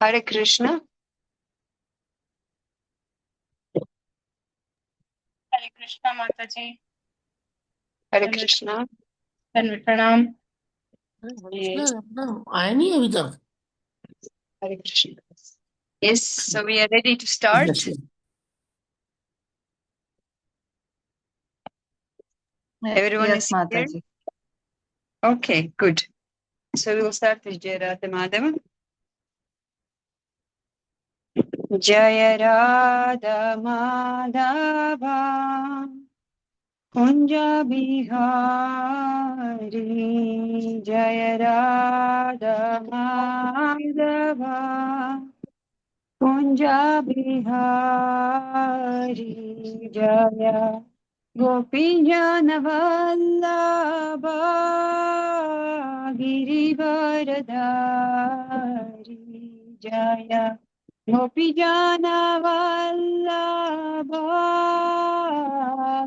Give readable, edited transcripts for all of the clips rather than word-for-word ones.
Hare Krishna. Hare Krishna, Mataji. Hare Krishna. Pranam. Yes. I नहीं अभी तक. Hare Krishna. Yes, so we are ready to start. Everyone Yes, is here? Mataji. Okay, good. So we will start with Jai Radha Madhava. Jai Radha Madhava Kunja Bihari Jai Radha Madhava Kunja Bihari Jaya Gopijana Vallabha Girivaradari Jaya Gopijana Vallabha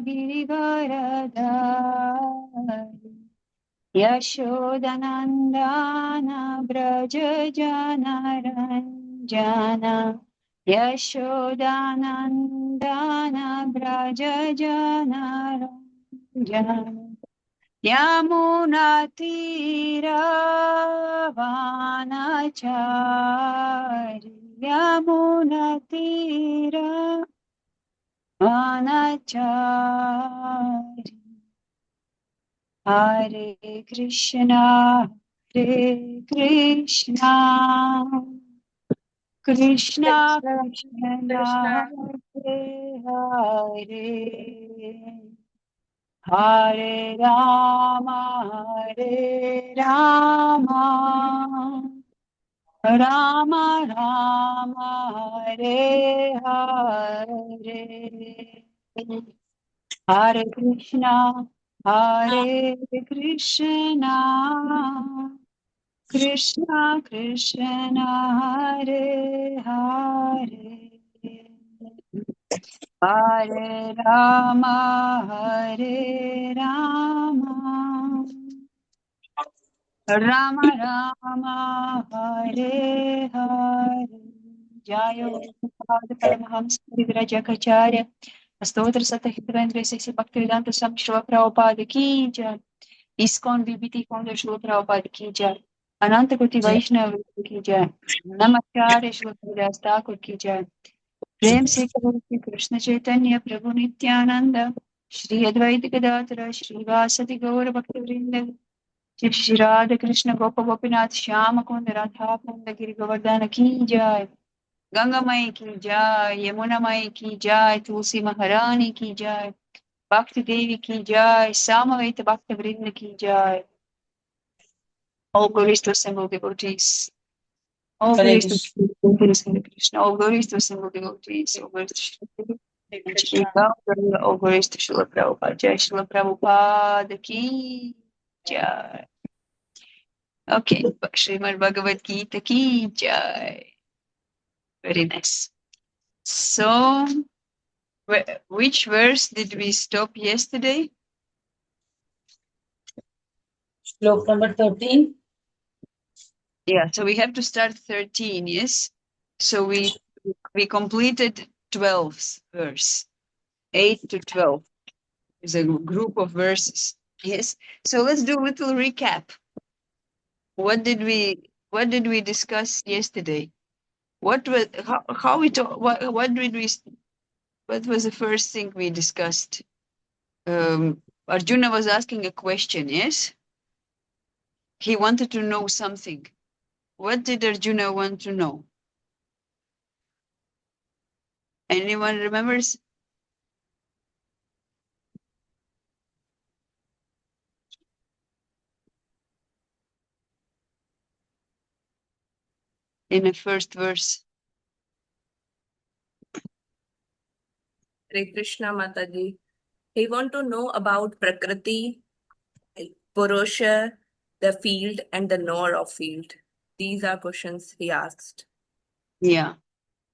Girivaradari Yashodanandana Braja Janaranjana Yashodanandana Braja Janaranjana Yamunatira Vanachari Yamunatira Vanachari Hare Krishna, Hare Krishna, Krishna Krishna, Hare Hare, Hare Rama, Hare Rama, Rama Rama, Hare Hare. Hare Krishna, Hare Krishna, Krishna Krishna, Hare Hare, Hare Rama, Hare Rama, Rama Rama, Hare Hare. Jayo Pada Paramahamsa Vigrajakacarya Astotr Satahitravendra Sesi Bhaktivedanta Swami Srila Prabhupada Ki Jai. ISKCON VBT Founder Srila Prabhupada Ki Jai. Ananta Koti Vaishnava Ki Jai. Namaskar Srila Haridas Thakur Ki Jai. Prem Se Shri Krishna Chaitanya Prabhu Nityananda Shri Advaita Gadadhara Shri Vasati Gaura Bhakti Vrinda Shri Radha Krishna Gopa Gopinath Shyama Kunda Radha Kunda Giri Govardhana Ki Jai. Ganga Mai Ki Jai, Yamuna Mai Ki Jai, Tulsi Maharani Ki Jai, Bhakti Devi Ki Jai, Samaveta Bhakti Vrinda Ki Jai. All glories to assembled devotees. All glories to Hare Krishna. All glories to assembled devotees. All glories to Shri Gaurangi. All glories to Srila Prabhupada. Jai Srila Prabhupada Ki Jai. Okay, Srimad Bhagavad Gita Ki Jai. Very nice. So, which verse did we stop yesterday? Slok number 13. Yeah, so we have to start 13, yes? So we completed 12th verse. 8 to 12 is a group of verses. Yes. So let's do a little recap. What did we discuss yesterday? What was how we talk, what did we what was the first thing we discussed? Arjuna was asking a question, yes? He wanted to know something. What did Arjuna want to know? Anyone remembers? In the first verse. Hare Krishna Mataji. He want to know about Prakriti, Purusha, the field, and the knower of field. These are questions he asked. Yeah.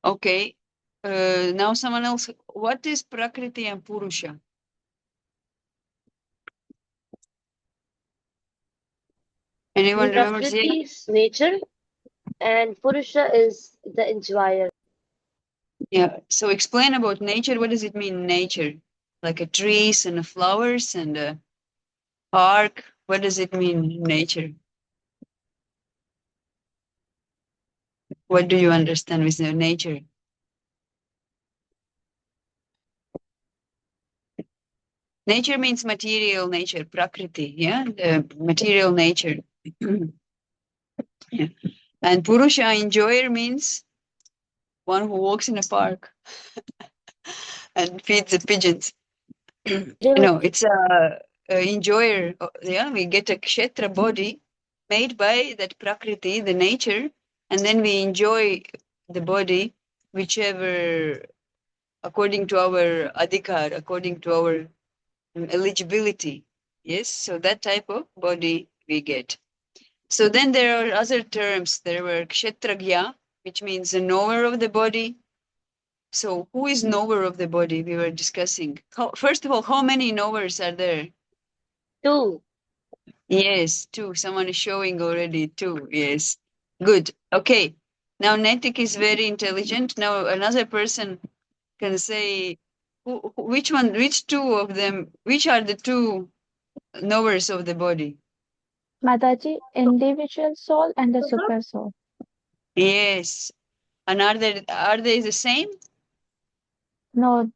Okay. Now someone else. What is Prakriti and Purusha? Anyone remembers? Prakriti is nature. And Purusha is the enjoyer. Yeah. So explain about nature. What does it mean, nature? Like a trees and a flowers and a park. What does it mean, nature? What do you understand with the nature? Nature means material nature, prakriti, yeah, the material nature. Yeah. And Purusha, enjoyer, means one who walks in a park and feeds the pigeons. No, it's a enjoyer. Yeah, we get a kshetra body made by that prakriti, the nature, and then we enjoy the body, whichever, according to our adhikar, according to our eligibility. Yes, so that type of body we get. So then there are other terms. There were kshetragya, which means the knower of the body. So who is knower of the body? We were discussing. First of all, how many knowers are there? 2. Yes, two. Someone is showing already two. Yes. Good. Okay. Now Netik is very intelligent. Now another person can say which one, which two of them, which are the two knowers of the body? Mataji, individual soul and the super soul. Yes. And are they the same? No,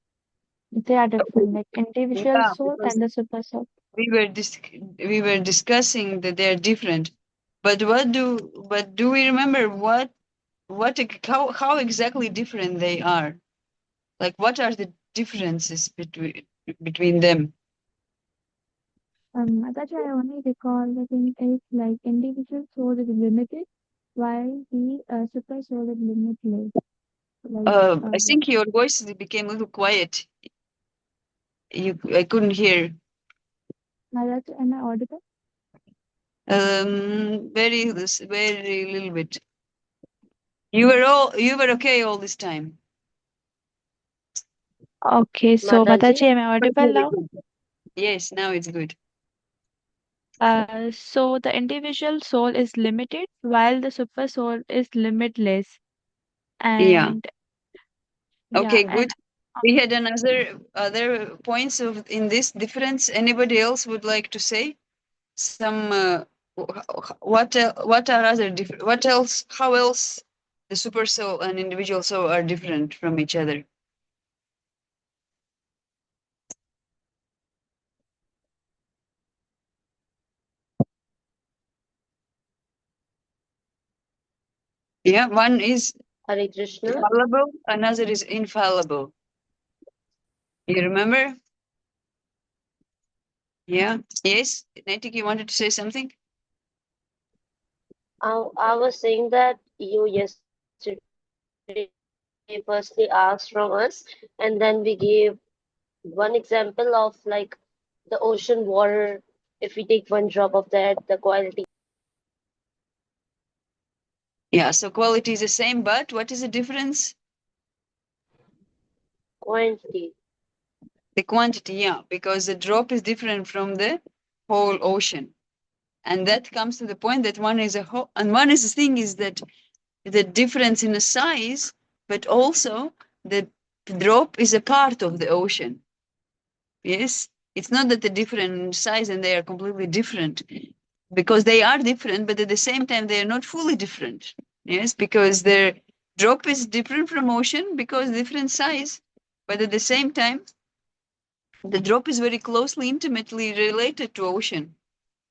they are different, like individual Yeah, soul because and the super soul. we were discussing that they're different. But do we remember how exactly different they are? Like what are the differences between them? Mataji, I only recall that in it, like individual soul is limited, while the super soul is limitless. Like, I think your voice became a little quiet. I couldn't hear. Mataji, am I audible? Very little bit. You were okay all this time. Okay, so Mataji, Mataji, am I audible now? Yes, now it's good. So the individual soul is limited, while the super soul is limitless. Yeah. And yeah, Okay, and good. We had other points in this difference. Anybody else would like to say some? What are other different? What else? How else the super soul and individual soul are different from each other? Yeah, one is Hare Krishna. fallible, another is infallible. You remember? Yeah. Yes. Naitik, you wanted to say something? I was saying that you yesterday firstly asked from us, and then we gave one example of like the ocean water. If we take one drop of that, the quality, Yeah. So quality is the same, but what is the difference? quantity. The quantity, yeah, because the drop is different from the whole ocean. And that comes to the point that one is a whole, and one is the thing is that the difference in the size, but also the drop is a part of the ocean. Yes, it's not that they're different in size and they are completely different, because they are different, but at the same time they are not fully different. Yes, because their drop is different from ocean because different size, but at the same time the drop is very closely, intimately related to ocean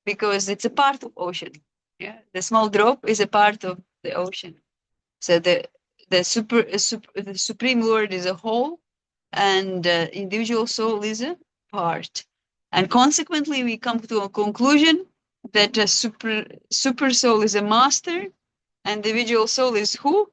because it's a part of ocean. Yeah, the small drop is a part of the ocean. So the supreme Lord is a whole, and individual soul is a part. And consequently, we come to a conclusion that a super soul is a master, and individual soul is who?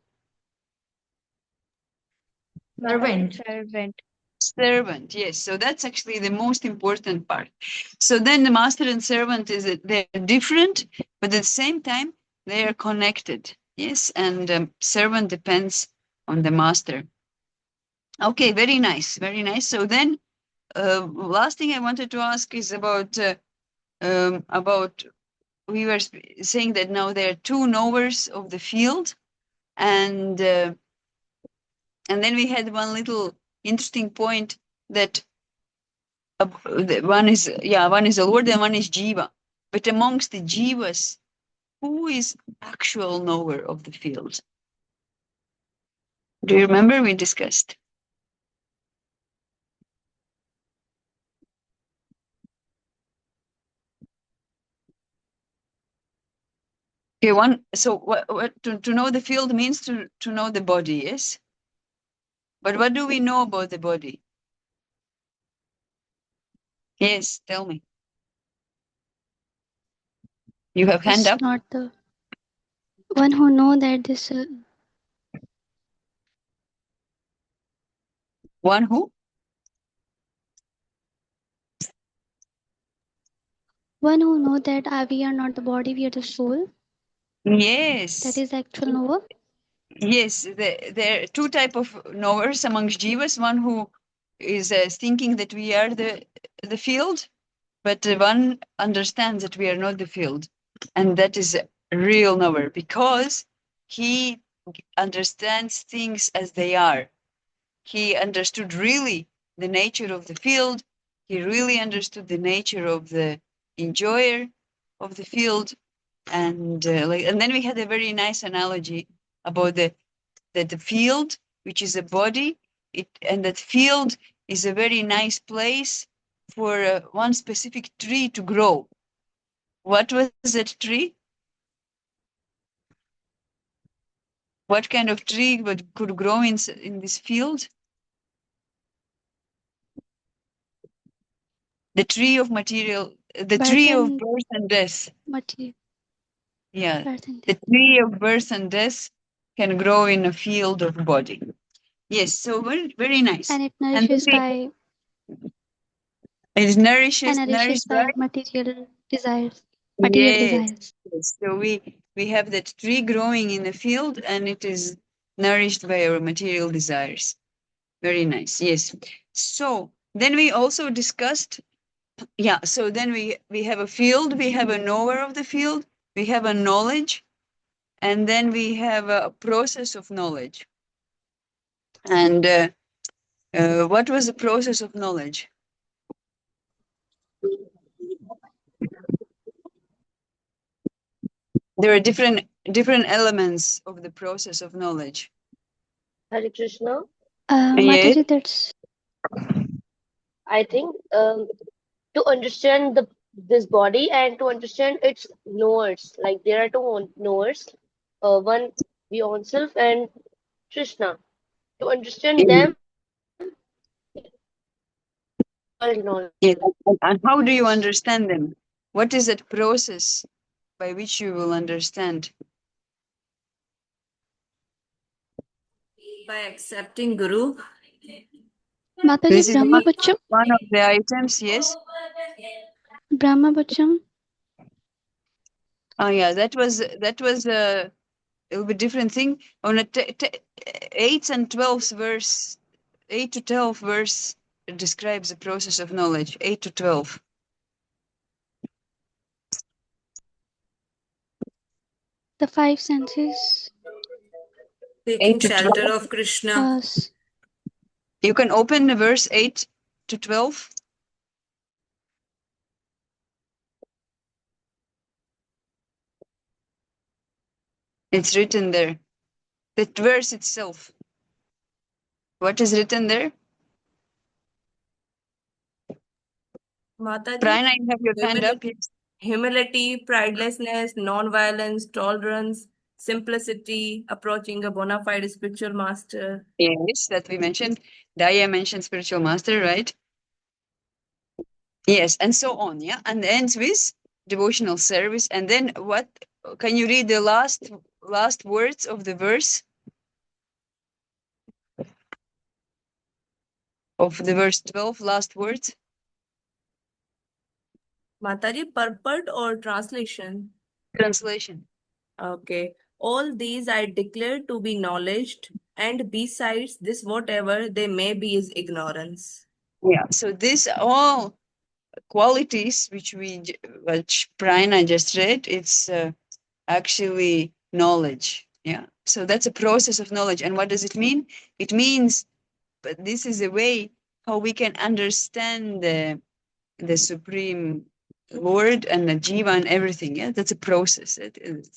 Mataji, Servant. servant. Servant. Yes. So that's actually the most important part. So then the master and servant is that they're different, but at the same time they are connected. Yes, and servant depends on the master. Okay, very nice, very nice. So then, last thing I wanted to ask is about we were saying that now there are two knowers of the field, and then we had one little interesting point that one is the Lord and one is Jiva. But amongst the Jivas, who is actual knower of the field? Do you remember we discussed? Okay, so what to know the field means to know the body, yes? But what do we know about the body? Yes, tell me. You have hand It's up? not the one who know that this One who? one who know that we are not the body, we are the soul. Yes. That is actual knower. Yes, there are two type of knowers amongst jivas. One who is thinking that we are the field, but one understands that we are not the field, and that is a real knower because he understands things as they are. He understood really the nature of the field. He really understood the nature of the enjoyer of the field, and then we had a very nice analogy about the field, which is a body, and that field is a very nice place for one specific tree to grow. What was that tree? What kind of tree could grow in this field? The tree of material, the Birth tree of and birth and death. material. Yeah, Birth and the death. tree of birth and death can grow in a field of body. Yes, so very, very nice. And it And then it is nourished by material desires. Material yes. desires. Yes. So we have that tree growing in the field, and it is nourished by our material desires. Very nice. Yes. So then we also discussed, so then we have a field, we have a knower of the field, we have a knowledge, and then we have a process of knowledge. And what was the process of knowledge? There are different elements of the process of knowledge. Hare Krishna. Yes. Mataji, that's I think to understand this body and to understand its knowers, like there are two knowers, one the oneself and Krishna. To understand them, world knowledge. Yes. And how do you understand them? What is that process by which you will understand? By accepting Guru. Mataji, This is Brahma Bacham. one of the items, yes. Brahma Bacham. Oh yeah, that was a little bit different thing. On a 8 and 12 verse, 8 to 12 verse describes the process of knowledge. 8 to 12. The five senses. Taking 8 to shelter 12. of Krishna. You can open the verse 8 to 12. It's written there. The verse itself. What is written there? Mataji, Prana, you have your hand up. Yes. humility, pridelessness, non-violence, tolerance, simplicity, approaching a bona fide spiritual master. Yes, that we mentioned. Daya mentioned spiritual master, right? Yes, and so on, yeah. And ends with devotional service. And then what? Can you read the last words of the verse? Of the verse 12, last words? Mataji, purport or translation? Translation. Okay. All these I declare to be knowledged, and besides this, whatever they may be is ignorance. Yeah, so this all qualities which Prina just read, it's actually knowledge. Yeah. So that's a process of knowledge. And what does it mean? It means, but this is a way how we can understand the Supreme Lord and the Jiva and everything. Yeah, that's a process.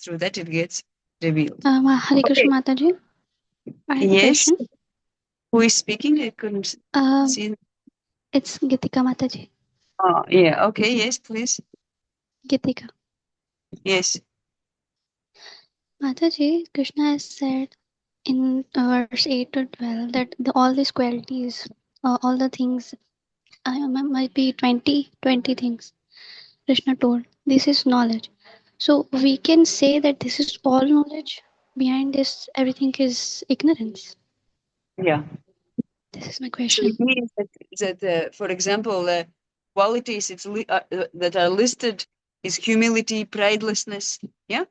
Through that it gets revealed. Hare Krishna Okay. Mataji. I have a Yes. question. Who is speaking? I couldn't see. It's Gitika Mataji. Oh, yeah. Okay. Yes, please. Gitika. Yes. Mataji, Krishna has said in verse 8 to 12 that all these qualities, all the things, might be 20 things Krishna told. This is knowledge. So we can say that this is all knowledge. Behind this, everything is ignorance. Yeah. This is my So question. it means that for example, qualities that are listed is humility, pridelessness, yeah,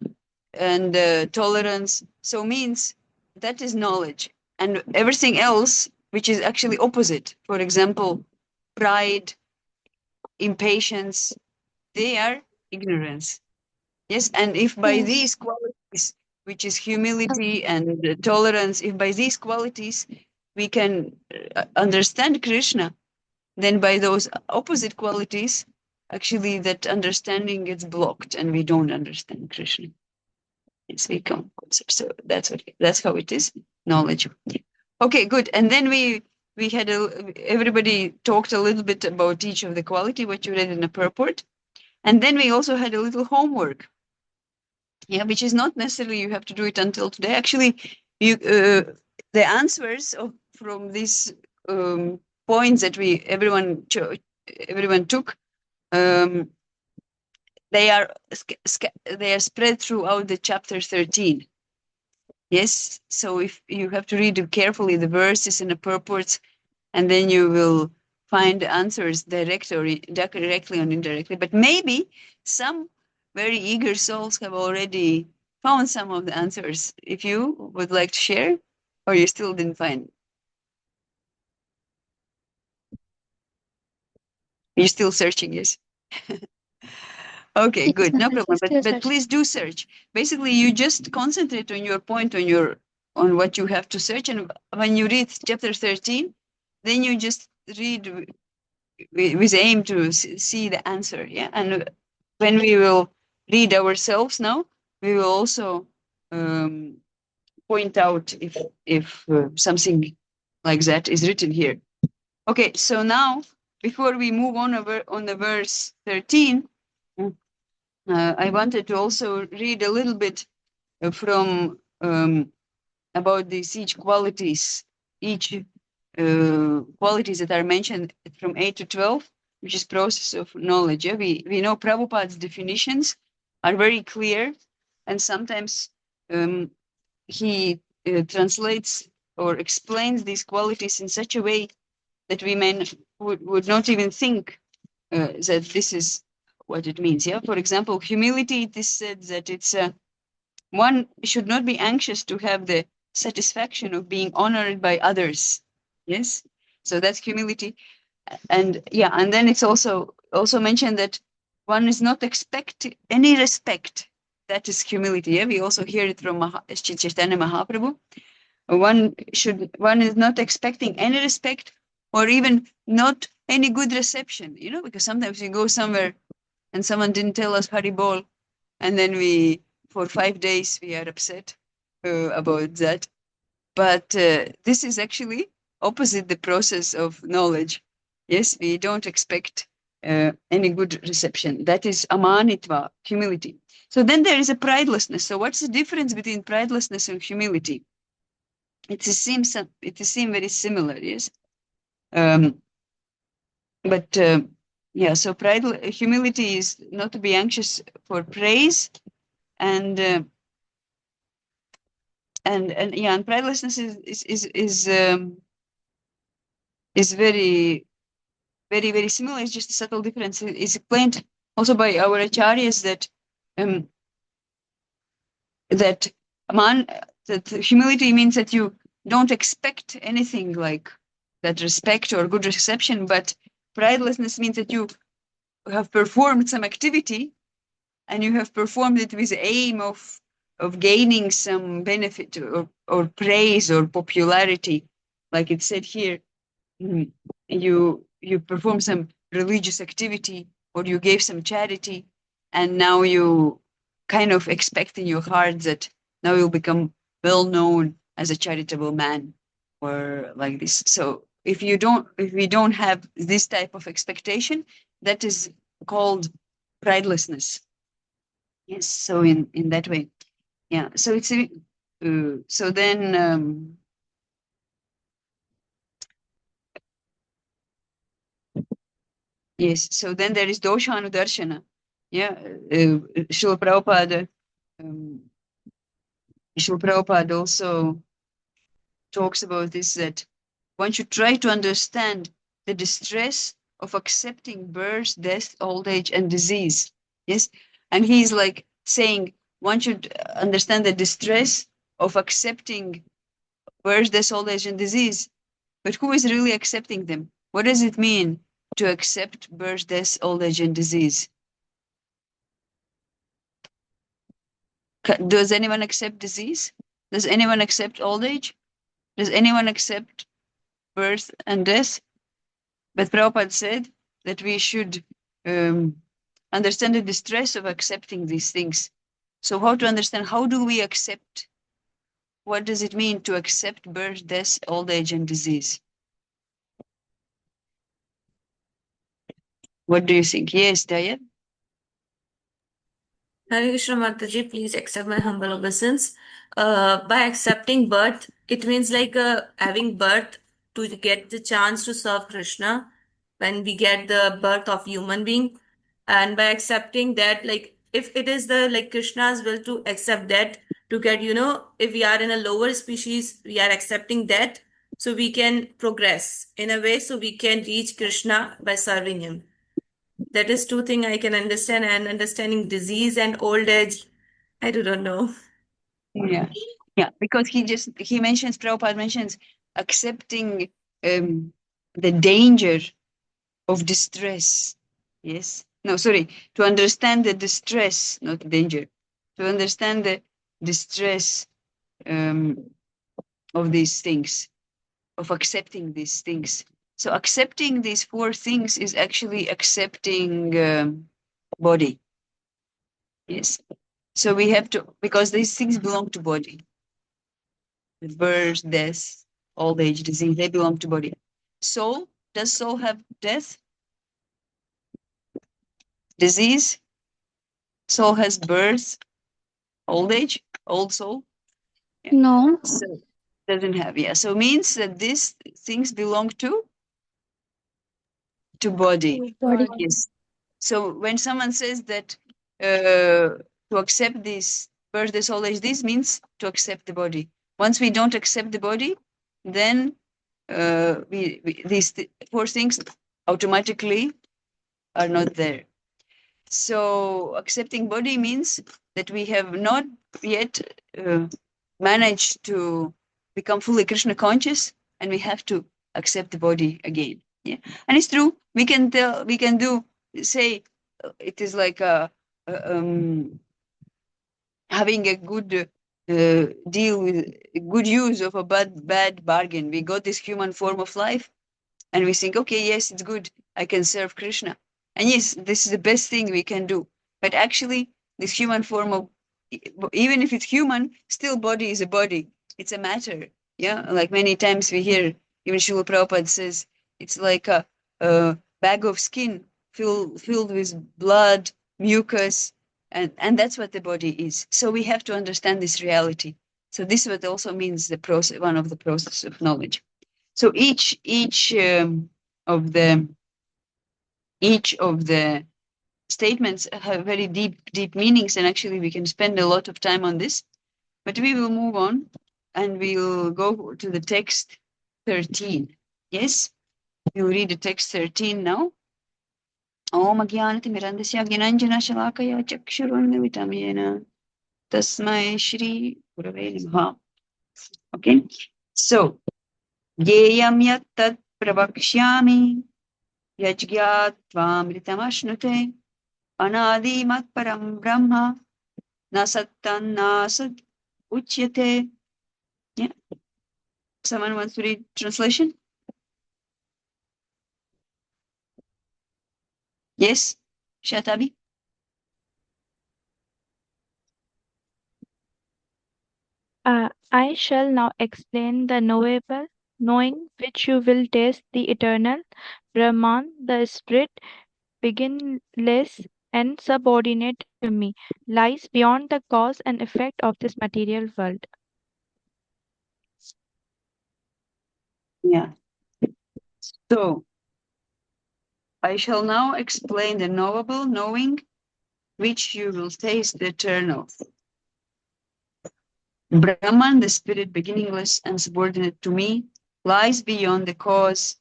and tolerance. So means that is knowledge, and everything else, which is actually opposite. For example, pride, impatience, they are ignorance. Yes, and if by Yes. these qualities, which is humility and tolerance, if by these qualities we can understand Krishna, then by those opposite qualities, actually that understanding gets blocked and we don't understand Krishna. It's a concept. So that's how it is. Knowledge. Okay, good. And then we had everybody talked a little bit about each of the quality, what you read in the purport. And then we also had a little homework. Yeah, which is not necessarily you have to do it until today. Actually, you the answers from these points that everyone took, they are spread throughout the chapter 13. Yes, so if you have to read carefully the verses and the purports, and then you will find answers directly or indirectly. But maybe some very eager souls have already found some of the answers. If you would like to share, or you still didn't find, you're still searching. Yes. Okay, Yes, good, no Mataji, problem. still But searching. please do search. Basically, you just concentrate on your point, on what you have to search, and when you read chapter 13, then you just read with aim to see the answer. Yeah, and when we will read ourselves now, we will also point out if something like that is written here. Okay, so now before we move on the verse 13, I wanted to also read a little bit from about these each qualities that are mentioned from 8 to 12, which is process of knowledge. Yeah? We know Prabhupada's definitions are very clear, and sometimes he translates or explains these qualities in such a way that we would not even think that this is what it means. Yeah. For example, humility, it is said that it's one should not be anxious to have the satisfaction of being honored by others. Yes. So that's humility. And yeah, and then it's also mentioned that one is not expect any respect. That is humility. Yeah? We also hear it from Chaitanya Mahaprabhu. One is not expecting any respect or even not any good reception, because sometimes we go somewhere and someone didn't tell us Haribol, and then for 5 days, we are upset about that. But this is actually opposite the process of knowledge. Yes, we don't expect any good reception. That is amanitva, humility. So then there is a pridelessness. So what's the difference between pridelessness and humility? It seems very similar, yes. But yeah, so humility is not to be anxious for praise, and yeah, and pridelessness is very, very, very similar. It's just a subtle difference. It's explained also by our acharyas that humility means that you don't expect anything like that respect or good reception, but pridelessness means that you have performed some activity, and you have performed it with the aim of gaining some benefit or praise or popularity, like it said here. You perform some religious activity, or you gave some charity, and now you kind of expect in your heart that now you'll become well known as a charitable man, or like this. So if we don't have this type of expectation, that is called pridelessness. Yes. So in that way, yeah. So it's so then. Yes, so then there is dosha anudarshana. Yeah, Srila Prabhupada, Srila Prabhupada also talks about this, that one should try to understand the distress of accepting birth, death, old age, and disease. Yes, and he's like saying one should understand the distress of accepting birth, death, old age, and disease. But who is really accepting them? What does it mean to accept birth, death, old age, and disease? Does anyone accept disease? Does anyone accept old age? Does anyone accept birth and death? But Prabhupada said that we should understand the distress of accepting these things. So how to understand, how do we accept? What does it mean to accept birth, death, old age, and disease? What do you think? Yes, Daya? Hare Krishna Mataji, please accept my humble obeisance. By accepting birth, it means like having birth to get the chance to serve Krishna when we get the birth of human being. And by accepting that, like if it is the like Krishna's will to accept that, to get, if we are in a lower species, we are accepting that so we can progress in a way so we can reach Krishna by serving him. That is two things I can understand, and understanding disease and old age, I do not know. Yeah. Yeah, because Prabhupada mentions accepting the danger of distress. Yes. No, sorry. To understand the distress, not danger. To understand the distress of these things, of accepting these things. So accepting these four things is actually accepting body. Yes. So we have to, because these things belong to body. Birth, death, old age, disease, they belong to body. Soul, does soul have death? Disease? Soul has birth, old age, old soul? Yeah. No. So doesn't have, yeah. So means that these things belong to body. Body. Yes. So when someone says that to accept this birth, this old age, this means to accept the body. Once we don't accept the body, then these four things automatically are not there. So accepting body means that we have not yet managed to become fully Krishna conscious, and we have to accept the body again. Yeah, and it's true. We can say it is like having a good deal with good use of a bad bargain. We got this human form of life, and we think, okay, yes, it's good. I can serve Krishna. And yes, this is the best thing we can do. But actually, this human form of, even if it's human, still body is a body. It's a matter. Yeah. Like many times we hear, even Srila Prabhupada says, it's like a bag of skin filled with blood, mucus, and that's what the body is. So we have to understand this reality. So this is what also means the process, one of the process of knowledge. So each of the statements have very deep meanings, and actually we can spend a lot of time on this. But we will move on, and we'll go to the text 13. Yes, we'll read the text 13 now. Om Agyanatimirandasya Gyananjana Shalakaya Chakshurunmilitam Yena Tasmai Shri Gurave Namaha. Okay, so Yeyam Yat Tat Pravakshyami Yajgyatvam anadimat param brahma nasattan nasad uchyate. Yeah. Someone wants to read translation? Yes, Shatabi? I shall now explain the knowable, knowing which you will taste the eternal, Brahman, the spirit, beginless and subordinate to me, lies beyond the cause and effect of this material world. Yeah. So, I shall now explain the knowable, knowing which you will taste the eternal. Brahman, the spirit beginningless and subordinate to me, lies beyond the cause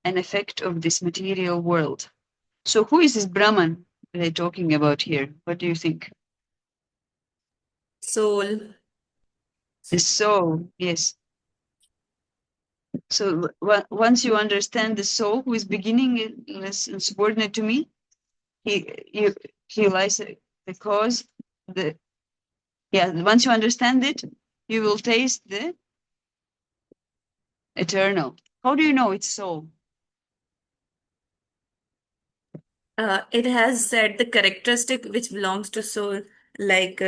and effect of this material world. So who is this Brahman they're talking about here? What do you think? Soul. The soul, yes. So once you understand the soul who is beginningless and subordinate to me, he lies the cause, once you understand it, you will taste the eternal. How do you know it's soul? It has said the characteristic which belongs to soul, like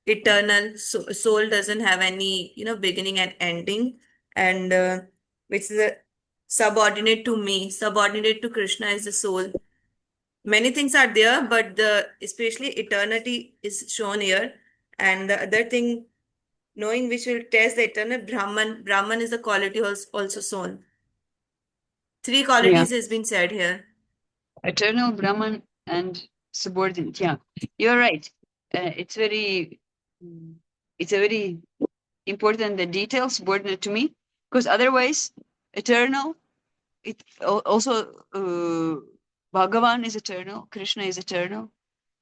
eternal. Soul doesn't have any, beginning and ending, and which is a subordinate to me, subordinate to Krishna is the soul. Many things are there, but especially eternity is shown here. And the other thing, knowing which will test the eternal Brahman. Brahman is the quality also soul. Three Yeah. qualities has been said here. Eternal, Brahman, and subordinate. Yeah, you're right. It's a very important the detail subordinate to me, because otherwise, eternal. It also Bhagavan is eternal, Krishna is eternal,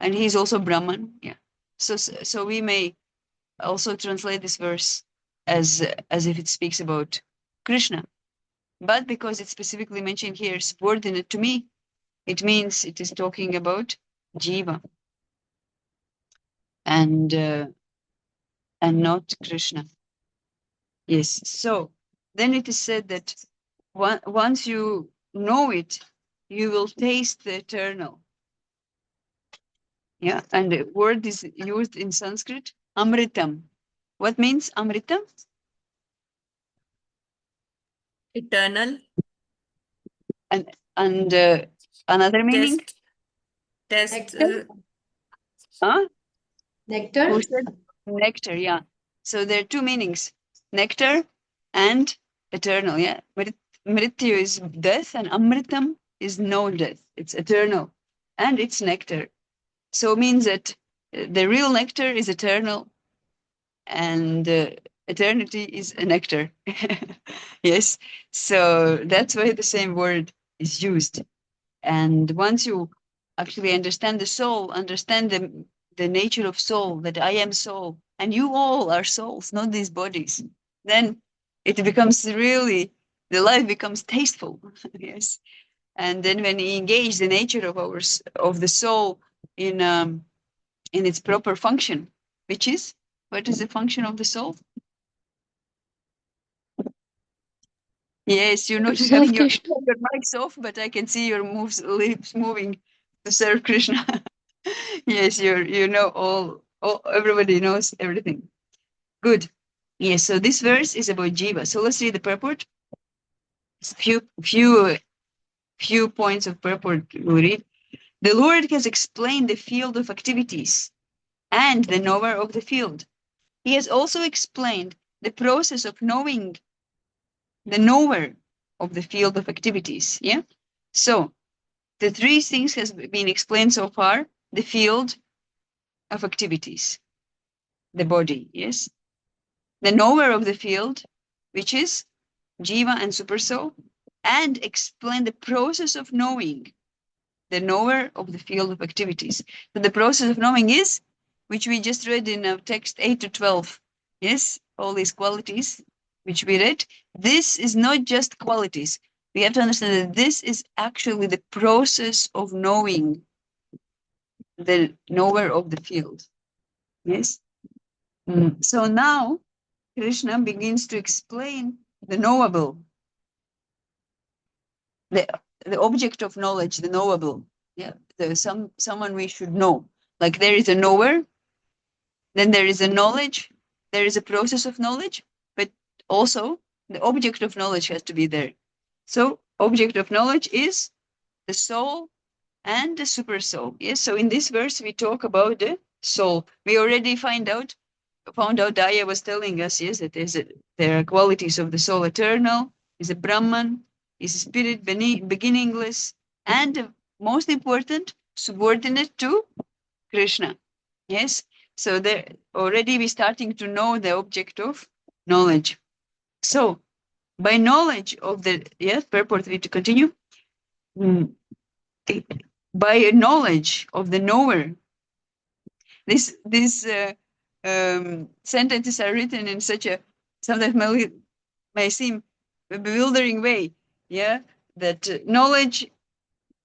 and he's also Brahman. Yeah. So we may also translate this verse as if it speaks about Krishna, but because it's specifically mentioned here, subordinate to me, it means it is talking about Jiva and not Krishna. Yes. So then it is said that once you know it, you will taste the eternal. Yeah, and the word is used in Sanskrit, amritam. What means amritam? Eternal. And another meaning? Test. Nectar? Huh? Nectar? Who said nectar? Yeah. So there are two meanings: nectar and eternal. Yeah. Mrityu is death, and amritam is no death. It's eternal, and it's nectar. So it means that the real nectar is eternal, and eternity is a nectar. Yes. So that's why the same word is used. And once you actually understand the soul, understand the nature of soul, that I am soul, and you all are souls, not these bodies, then it becomes really, the life becomes tasteful. Yes. And then when we engage the nature of the soul in its proper function, which is, what is the function of the soul? Yes, you're not Serve having your Krishna. mics off, but I can see your lips moving to serve Krishna. Yes, you know all everybody knows everything. Good. Yes, so this verse is about Jiva. So let's read the purport. Few points of purport we read. The Lord has explained the field of activities and the knower of the field. He has also explained the process of knowing the knower of the field of activities. Yeah. So the three things has been explained so far: the field of activities, the body, yes, the knower of the field, which is Jiva and Supersoul, and explain the process of knowing, the knower of the field of activities. So the process of knowing is, which we just read in text 8 to 12, yes, all these qualities which we read. This is not just qualities. we have to understand that this is actually the process of knowing the knower of the field. Yes. So now Krishna begins to explain the knowable, the object of knowledge, the knowable. Yeah, someone we should know. Like there is a knower, then there is a knowledge, there is a process of knowledge, but also the object of knowledge has to be there. So object of knowledge is the soul and the super soul. Yes. So in this verse we talk about the soul. We already found out Daya was telling us, yes, that there are qualities of the soul: eternal, is a Brahman, is a spirit beginningless, and most important, subordinate to Krishna. Yes. So there already we're starting to know the object of knowledge. So by knowledge of the, yes, purport we to continue. By knowledge of the knower, these sentences are written in such a sometimes may seem a bewildering way. Yeah, that knowledge,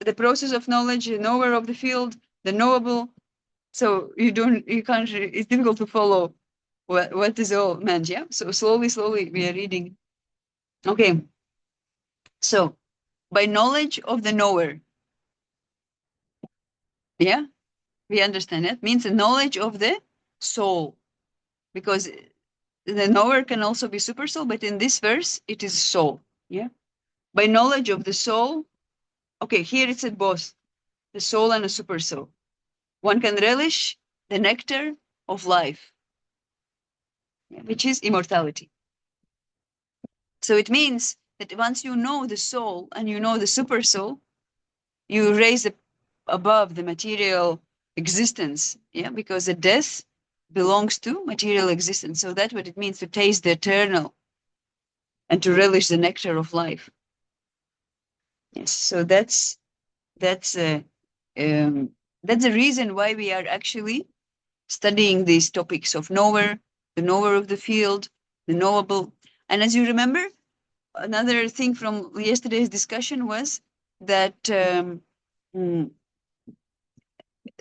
the process of knowledge, the knower of the field, the knowable. So you can't. It's difficult to follow what is all meant. Yeah. So slowly we are reading. Okay. So by knowledge of the knower. Yeah, we understand it means the knowledge of the soul, because the knower can also be super soul, but in this verse it is soul. Yeah, by knowledge of the soul. Okay, here it's at both the soul and the super soul. One can relish the nectar of life, which is immortality. So it means that once you know the soul and you know the super soul, you raise above the material existence. Yeah, because the death belongs to material existence. So that's what it means to taste the eternal and to relish the nectar of life. Yes, so that's the reason why we are actually studying these topics of knower, the knower of the field, the knowable. And as you remember, another thing from yesterday's discussion was that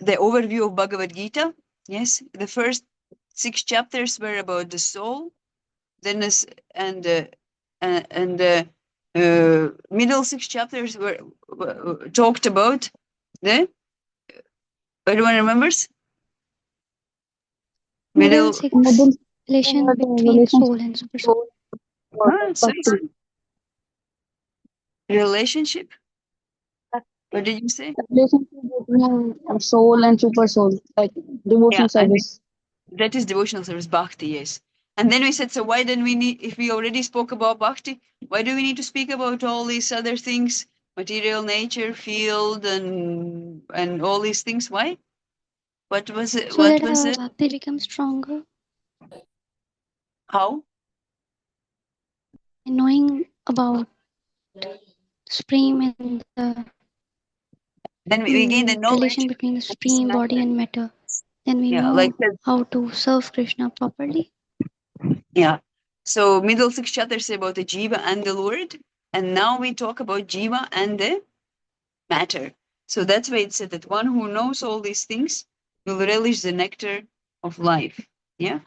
the overview of Bhagavad Gita. Yes, the first 6 chapters were about the soul, then middle 6 chapters were talked about the. Everyone remembers? Middle six, relation between soul and super soul. Sorry. Relationship. What did you say? Relationship between soul and super soul, like devotional service. That is devotional service, Bhakti, yes. And then we said, so why then we need, if we already spoke about Bhakti, why do we need to speak about all these other things, material nature, field, and all these things? Why? What was it? So what that was it? Bhakti becomes stronger. How? And knowing about Supreme and the Then we gain the knowledge. relation between the Supreme body and matter. Then we know like how to serve Krishna properly. Yeah. So middle 6 chapters say about the Jiva and the Lord. And now we talk about Jiva and the matter. So that's why it said that one who knows all these things will relish the nectar of life. Yeah.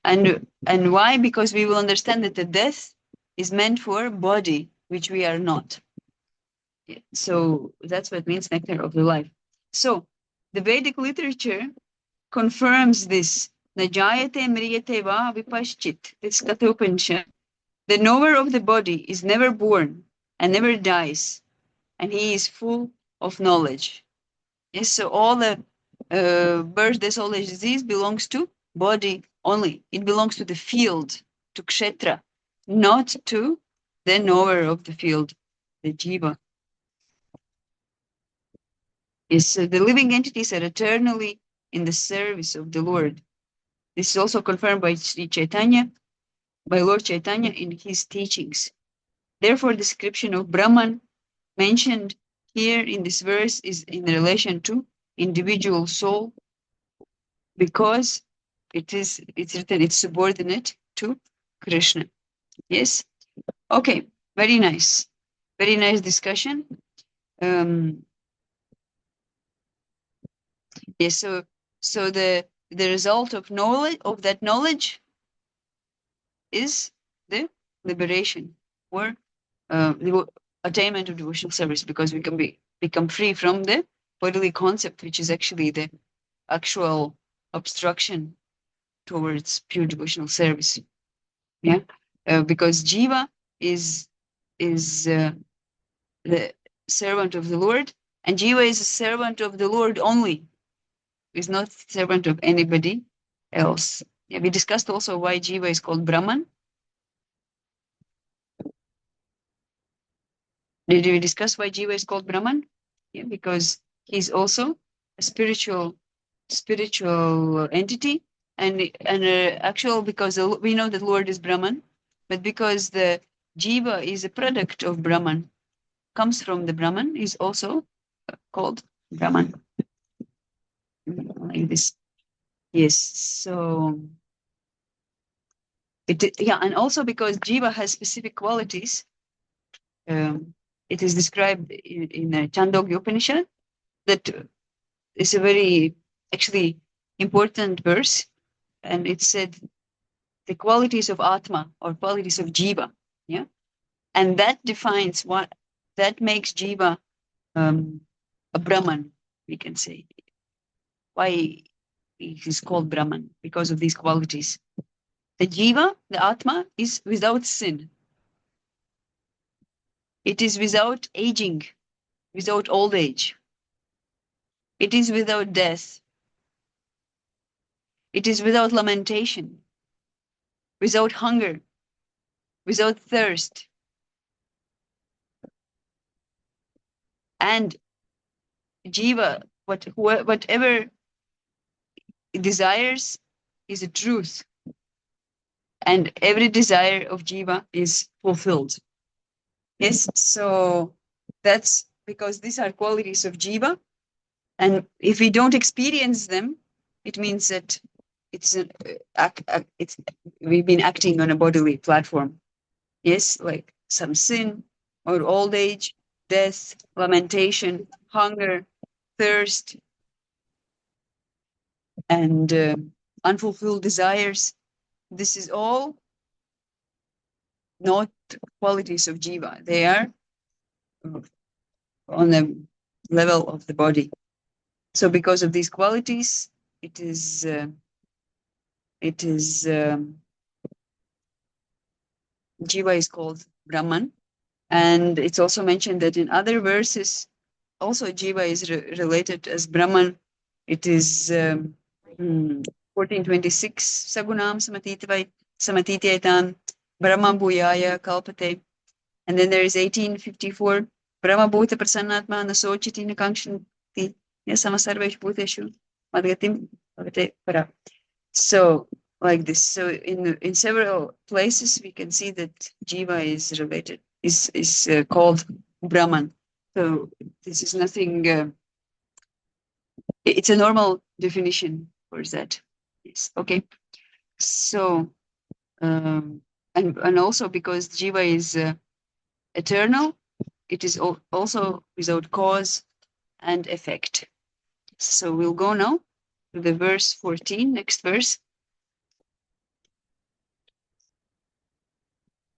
And why? Because we will understand that the death is meant for body, which we are not. Yeah. So that's what means nectar of the life. So the Vedic literature confirms this. Najayate mriyate va vipaschit. This Kathopanishad. The knower of the body is never born and never dies, and he is full of knowledge. Yes, so all the birth, death, old age, disease belongs to body only. It belongs to the field, to kshetra, not to the knower of the field, the jiva. Yes, so the living entities are eternally in the service of the Lord. This is also confirmed by Sri Chaitanya, by Lord Chaitanya in his teachings. Therefore, the description of Brahman mentioned here in this verse is in relation to individual soul, because it's written, it's subordinate to Krishna. Yes. Okay. Very nice. Very nice discussion. Yes, so the result of knowledge, of that knowledge, is the liberation, or the attainment of devotional service, because we can become free from the bodily concept, which is actually the actual obstruction towards pure devotional service. Yeah, because jiva is the servant of the Lord, and jiva is a servant of the Lord only. Is not servant of anybody else. Yeah, we discussed also why jiva is called Brahman. Did we discuss why jiva is called Brahman? Yeah, because he's also a spiritual entity, and actual, because we know that Lord is Brahman, but because the jiva is a product of Brahman, comes from the Brahman, is also called Brahman. Like this. Yes. So yeah, and also because jiva has specific qualities. It is described in Chandogya Upanishad, that is a very actually important verse, and it said the qualities of Atma, or qualities of Jiva, yeah, and that defines that makes Jiva a Brahman, we can say. Why he is called Brahman? Because of these qualities. The Jiva, the Atma, is without sin. It is without aging, without old age. It is without death. It is without lamentation, without hunger, without thirst. And jiva, whatever it desires, is a truth. And every desire of jiva is fulfilled. Yes, so that's because these are qualities of jiva. And if we don't experience them, it means that we've been acting on a bodily platform. Yes, like some sin, or old age, death, lamentation, hunger, thirst, and unfulfilled desires. This is all not qualities of jiva. They are on the level of the body. So because of these qualities, it is jiva is called Brahman. And it's also mentioned that in other verses, also jiva is related as Brahman. It is 1426, Sagunam Samatitaitan Brahma Bhuyaya Kalpate. And then there is 1854, Brahma Bhuta Prasannatma Nasochiti Nakangshanti Yasamasarvesh Bhuteshu Madgatim Bhavate Para. So like this. So in several places we can see that jiva is related, is called Brahman. So this is nothing. It's a normal definition for that. Yes. Okay. So and also because jiva is eternal, it is also without cause and effect. So we'll go now to the verse 14. Next verse.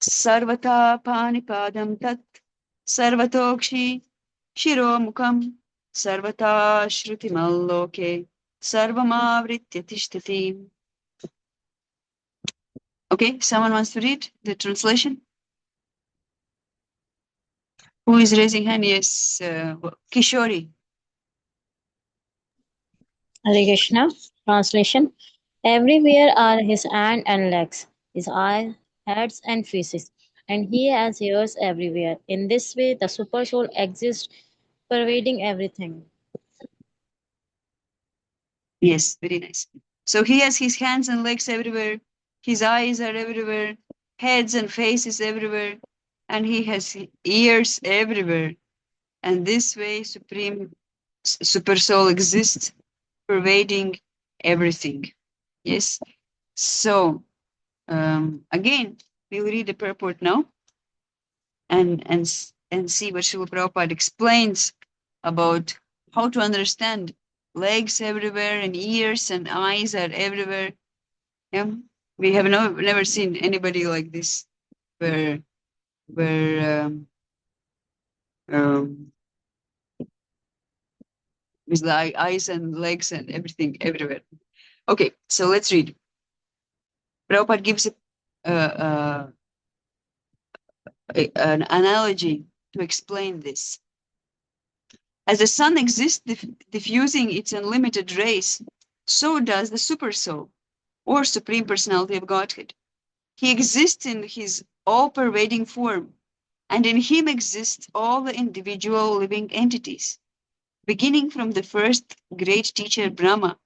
Sarvata panipadam tat sarvatokshi shiromukam sarvata shrutimalloke sarvamavritya tishtati. Okay, someone wants to read the translation? Who is raising hand? Yes, Kishori. Hare Krishna. Translation. Everywhere are his hands and legs, his eyes, heads and faces, and he has ears everywhere. In this way, the super soul exists, pervading everything. Yes, very nice. So he has his hands and legs everywhere, his eyes are everywhere, heads and faces everywhere, and he has ears everywhere. And this way, super soul exists, pervading everything. Yes. So again, we'll read the purport now, and and see what Srila Prabhupada explains about how to understand legs everywhere and ears and eyes are everywhere. Yeah, we have never seen anybody like this, where um, with the eyes and legs and everything everywhere. Okay, so let's read. Prabhupada gives an analogy to explain this. As the sun exists diffusing its unlimited rays, so does the Supersoul, or Supreme Personality of Godhead. He exists in his all-pervading form, and in him exist all the individual living entities, beginning from the first great teacher Brahma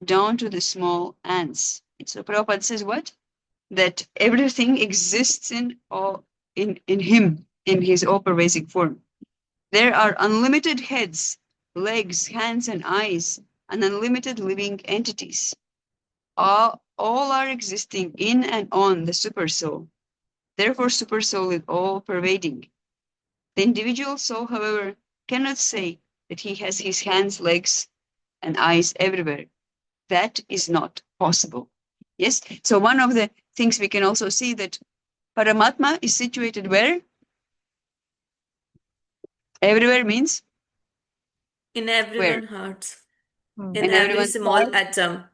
down to the small ants. And so Prabhupada says what? That everything exists in him, in his all-pervasive form. There are unlimited heads, legs, hands, and eyes, and unlimited living entities. All are existing in and on the Supersoul. Therefore, Supersoul is all-pervading. The individual soul, however, cannot say that he has his hands, legs, and eyes everywhere. That is not possible. Yes? So one of the things we can also see that Paramatma is situated where? Everywhere means In where? everyone's hearts, in In every everyone's small heart, atom.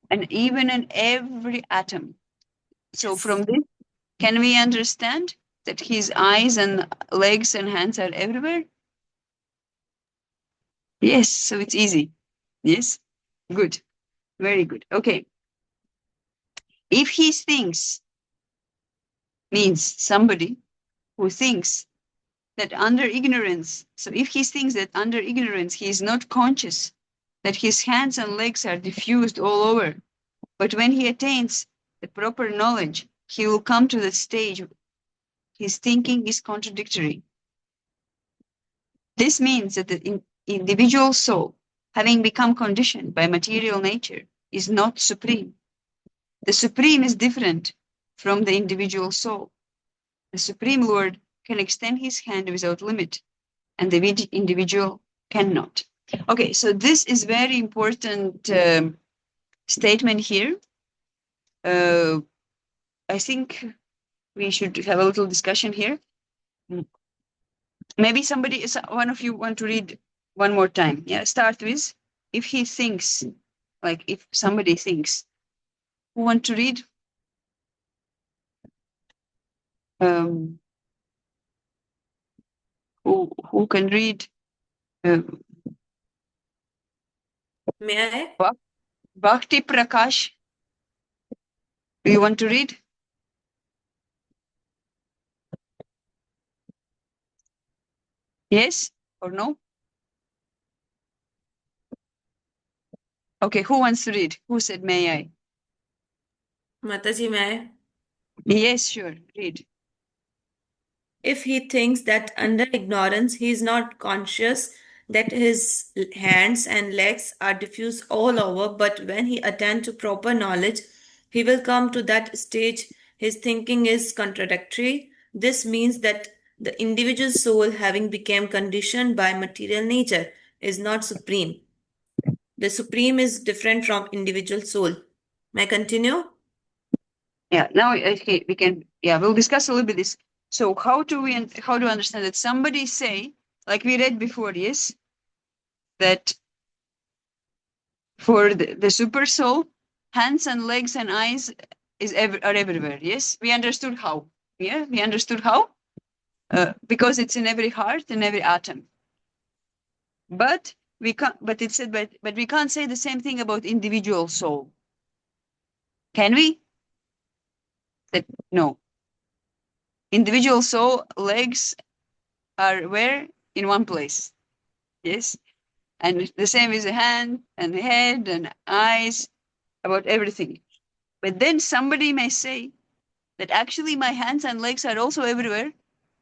and even in every atom. So Yes. from this, can we understand that his eyes and legs and hands are everywhere? Yes, so it's easy. Yes, good, very good. Okay, if he thinks, means somebody who thinks that under ignorance, so if he thinks that under ignorance he is not conscious that his hands and legs are diffused all over, but when he attains the proper knowledge, he will come to the stage his thinking is contradictory. This means that the individual soul, having become conditioned by material nature, is not supreme. The supreme is different from the individual soul. The Supreme Lord can extend his hand without limit, and the individual cannot. Okay, so this is very important statement here. I think we should have a little discussion here. Maybe one of you want to read one more time. Yeah, start with, if he thinks, like if somebody thinks. Who want to read? Um, who can read? May I? Bhakti Prakash. Do you want to read? Yes or no? Okay, who wants to read? Who said may I? Mataji, may I? Yes, sure, read. If he thinks that under ignorance he is not conscious that his hands and legs are diffused all over, but when he attains to proper knowledge, he will come to that stage his thinking is contradictory. This means that the individual soul, having become conditioned by material nature, is not supreme. The supreme is different from individual soul. May I continue? Yeah, now okay, we can. Yeah, we'll discuss a little bit this. So how do understand that somebody say, like we read before, yes, that for the super soul, hands and legs and eyes are everywhere. Yes, we understood how. Yeah, we understood how. Because it's in every heart, in every atom. But we can't. But it said, but we can't say the same thing about individual soul. Can we? That no. Individual soul legs are where in one place. Yes, and the same is the hand and the head and eyes about everything. But then somebody may say that actually my hands and legs are also everywhere.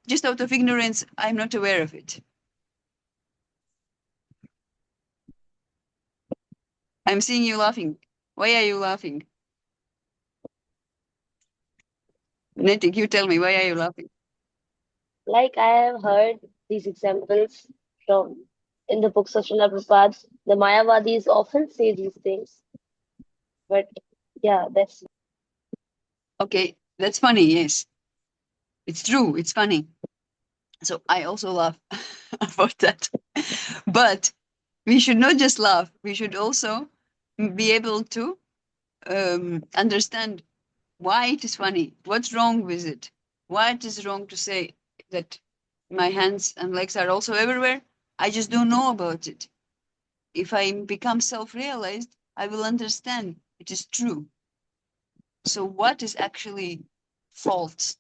Just out of ignorance, I'm not aware of it. I'm seeing you laughing. Why are you laughing? Netik, you tell me, why are you laughing? Like I have heard these examples from in the books of Srila Prabhupada, the Mayavadis often say these things, but yeah, that's Okay, that's funny. Yes, it's true. It's funny. So I also laugh about that. But we should not just laugh. We should also be able to understand why it is funny. What's wrong with it? Why it is wrong to say that my hands and legs are also everywhere? I just don't know about it. If I become self-realized, I will understand it is true. So what is actually fault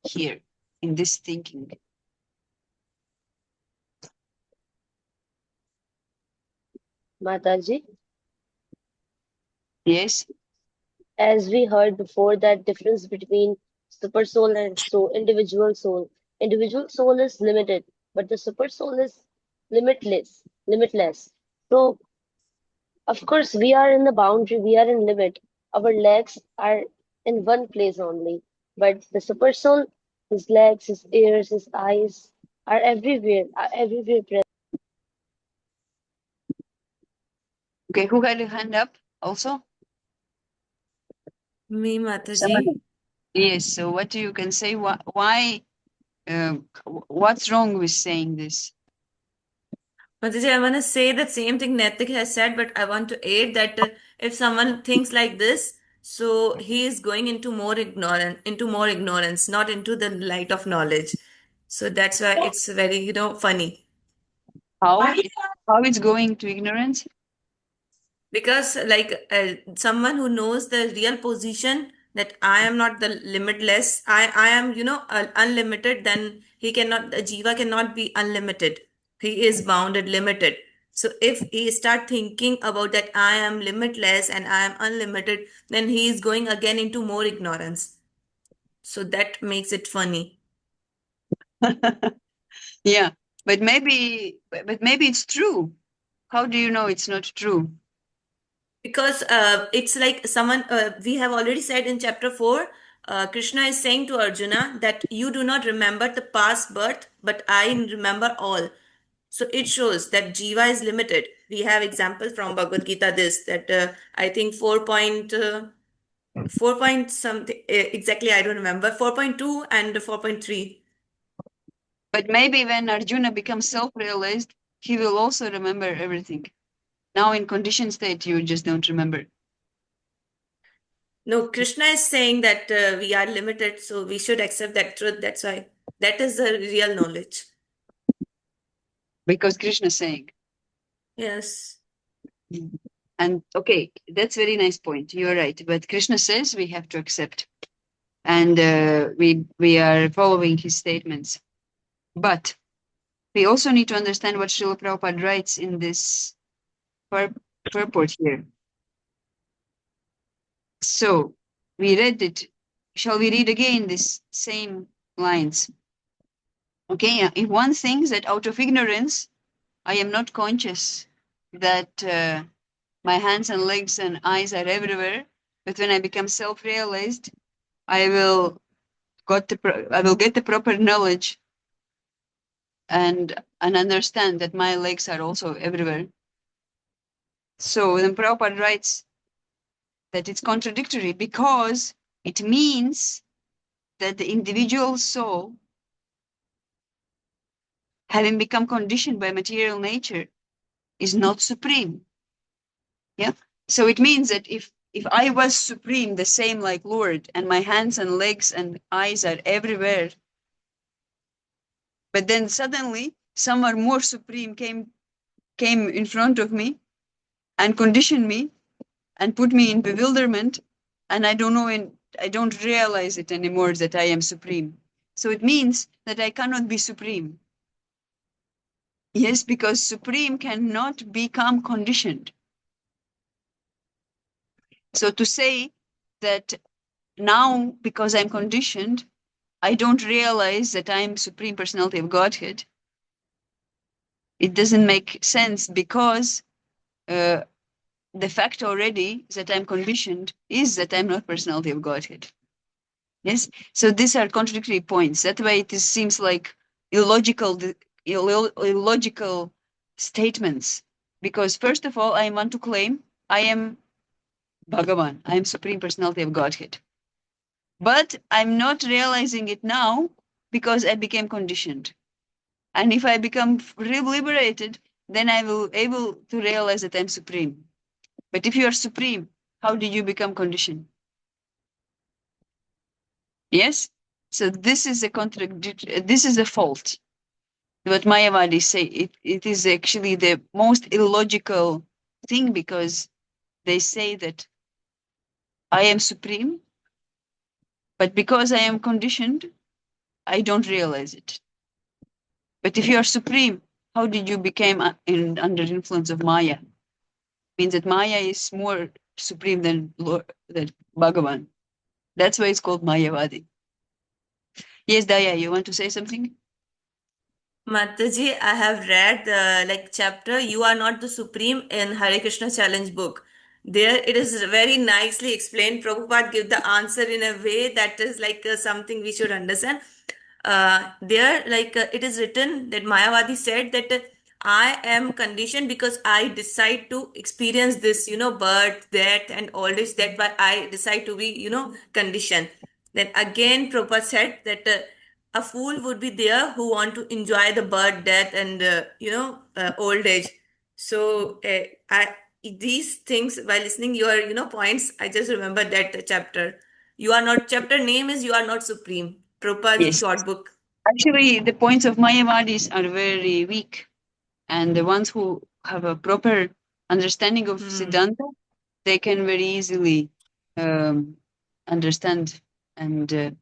here in this thinking? Mataji. Yes? As we heard before, that difference between super soul and soul, individual soul. Individual soul is limited, but the super soul is limitless. So, of course, we are in the boundary, we are in limit. Our legs are in one place only, but the super soul, his legs, his ears, his eyes are everywhere present. Okay, who had a hand up also? Me, Mataji. Somebody. Yes, so what you can say? Why what's wrong with saying this? Mataji, I want to say the same thing Netik has said, but I want to add that if someone thinks like this, so he is going into more ignorance, not into the light of knowledge. So that's why it's very, funny. How? How it's going to ignorance? Because like someone who knows the real position that I am not the limitless, I am unlimited, then he cannot, the jiva cannot be unlimited, he is bounded, limited. So if he start thinking about that I am limitless and I am unlimited, then he is going again into more ignorance. So that makes it funny. Yeah, but maybe it's true. How do you know it's not true? Because it's like someone, we have already said in chapter 4, Krishna is saying to Arjuna that you do not remember the past birth, but I remember all. So it shows that jiva is limited. We have examples from Bhagavad Gita, this that I think 4 point something, exactly I don't remember, 4.2 and 4.3. But maybe when Arjuna becomes self-realized, he will also remember everything. Now in conditioned state, you just don't remember. No, Krishna is saying that we are limited, so we should accept that truth. That's why that is the real knowledge. Because Krishna is saying. Yes. And okay, that's very nice point. You're right. But Krishna says we have to accept. And we are following his statements. But we also need to understand what Srila Prabhupada writes in this purport here. So we read it. Shall we read again this same lines? Okay, if one thinks that out of ignorance, I am not conscious that my hands and legs and eyes are everywhere, but when I become self-realized, I will get the proper knowledge and understand that my legs are also everywhere. So then Prabhupada writes that it's contradictory because it means that the individual soul, having become conditioned by material nature, is not supreme. Yeah. So it means that if I was supreme, the same like Lord, and my hands and legs and eyes are everywhere, but then suddenly someone more supreme came in front of me and conditioned me and put me in bewilderment, and I don't know, and I don't realize it anymore that I am supreme. So it means that I cannot be supreme. Yes, because supreme cannot become conditioned. So to say that now, because I'm conditioned, I don't realize that I'm Supreme Personality of Godhead, it doesn't make sense because the fact already that I'm conditioned is that I'm not Personality of Godhead. Yes, so these are contradictory points. That way, it seems like illogical statements. Because first of all, I want to claim I am Bhagavan, I am Supreme Personality of Godhead. But I'm not realizing it now because I became conditioned. And if I become liberated, then I will able to realize that I'm supreme. But if you are supreme, how did you become conditioned? Yes? So this is a contradiction. This is a fault. What Mayavadis say, it is actually the most illogical thing because they say that I am supreme, but because I am conditioned, I don't realize it. But if you are supreme, how did you become under influence of Maya? Means that Maya is more supreme than Bhagavan. That's why it's called Mayavadi. Yes, Daya, you want to say something? Mataji, I have read the chapter "You Are Not the Supreme" in Hare Krishna Challenge book. There, it is very nicely explained. Prabhupada give the answer in a way that is something we should understand. It is written that Mayavadi said that I am conditioned because I decide to experience this, birth, death, and all this. That why I decide to be, conditioned. Then again, Prabhupada said that. A fool would be there who want to enjoy the birth, death, and old age. So I these things while listening your points, I just remember that chapter. You are not chapter name is "You Are Not Supreme." Prabhupada's Yes. short book. Actually, the points of Mayavadis are very weak. And the ones who have a proper understanding of Siddhanta, they can very easily understand and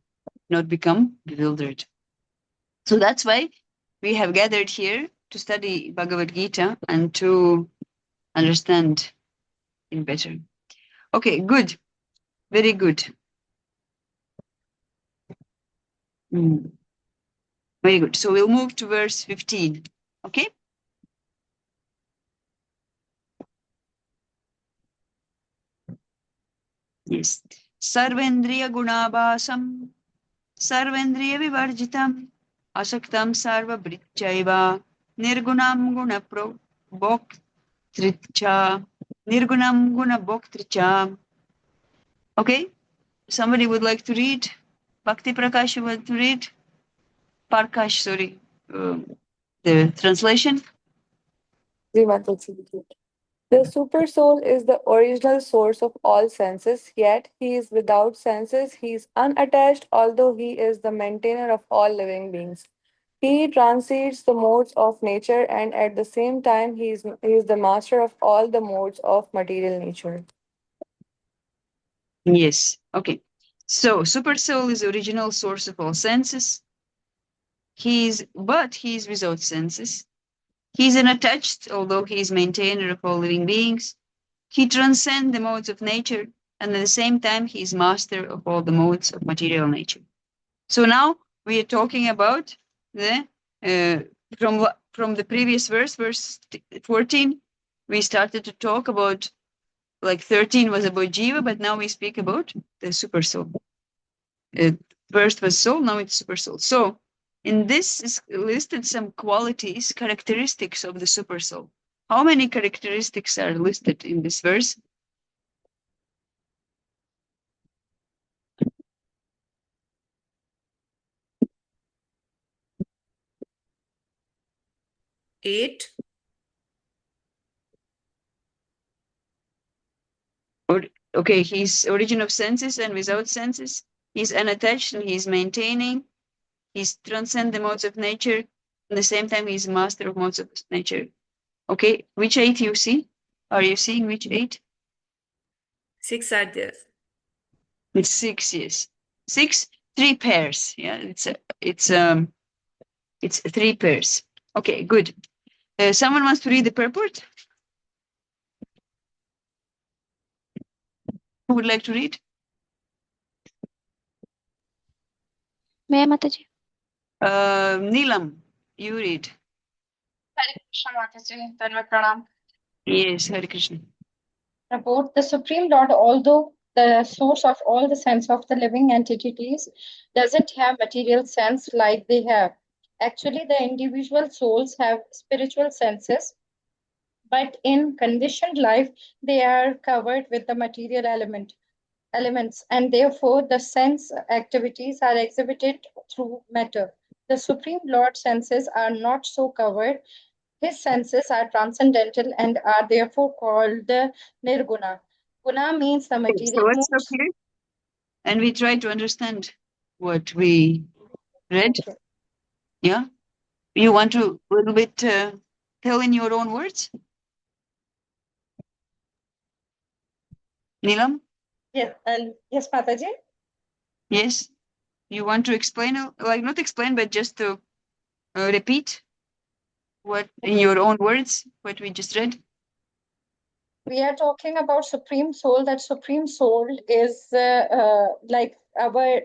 not become bewildered. So that's why we have gathered here to study Bhagavad Gita and to understand it better. Okay, good. Very good. Very good. So we'll move to verse 15. Okay? Yes. Sarvendriya gunabhasam sarvendriya vivarjitam asaktam sarvabhrichaiva nirgunam guna bhoktricha nirgunam guna bhoktricha. Okay? Somebody would like to read? Bhakti Prakash, you want to read? Parkash, sorry. The translation? Srimati. The super soul is the original source of all senses, yet he is without senses. He is unattached, although he is the maintainer of all living beings. He transcends the modes of nature, and at the same time, he is the master of all the modes of material nature. Yes. Okay. So super soul is the original source of all senses. But he is without senses. He is unattached, although he is maintainer of all living beings. He transcends the modes of nature, and at the same time, he is master of all the modes of material nature. So now we are talking about the from the previous verse 14, we started to talk about 13 was about Jiva, but now we speak about the super soul. First was soul, now it's super soul. So in this is listed some qualities, characteristics of the super soul. How many characteristics are listed in this verse? Eight. Okay, he's origin of senses and without senses. He's unattached and he's maintaining. He's transcend the modes of nature. At the same time, he's master of modes of nature. Okay, which 8 you see? Are you seeing which 8? 6 are there. It's 6, yes. 6, 3 pairs. Yeah, it's 3 pairs. Okay, good. Someone wants to read the purport? Who would like to read? May I, Mataji? Neelam, you read. Hare Krishna Mataji, Dhanva Pranam. Yes, Hare Krishna. Report the Supreme Lord, although the source of all the sense of the living entities, doesn't have material sense like they have. Actually, the individual souls have spiritual senses, but in conditioned life, they are covered with the material elements, and therefore the sense activities are exhibited through matter. The Supreme Lord's senses are not so covered. His senses are transcendental and are therefore called the nirguna. Guna means the Okay, so material let's stop modes. here and we try to understand what we read. Okay. Yeah. You want to a little bit tell in your own words? Neelam? Yes, and yes, Mataji. Yes. You want to explain, like not explain, but just to repeat what in your own words, what we just read? We are talking about Supreme Soul. That Supreme Soul is like our,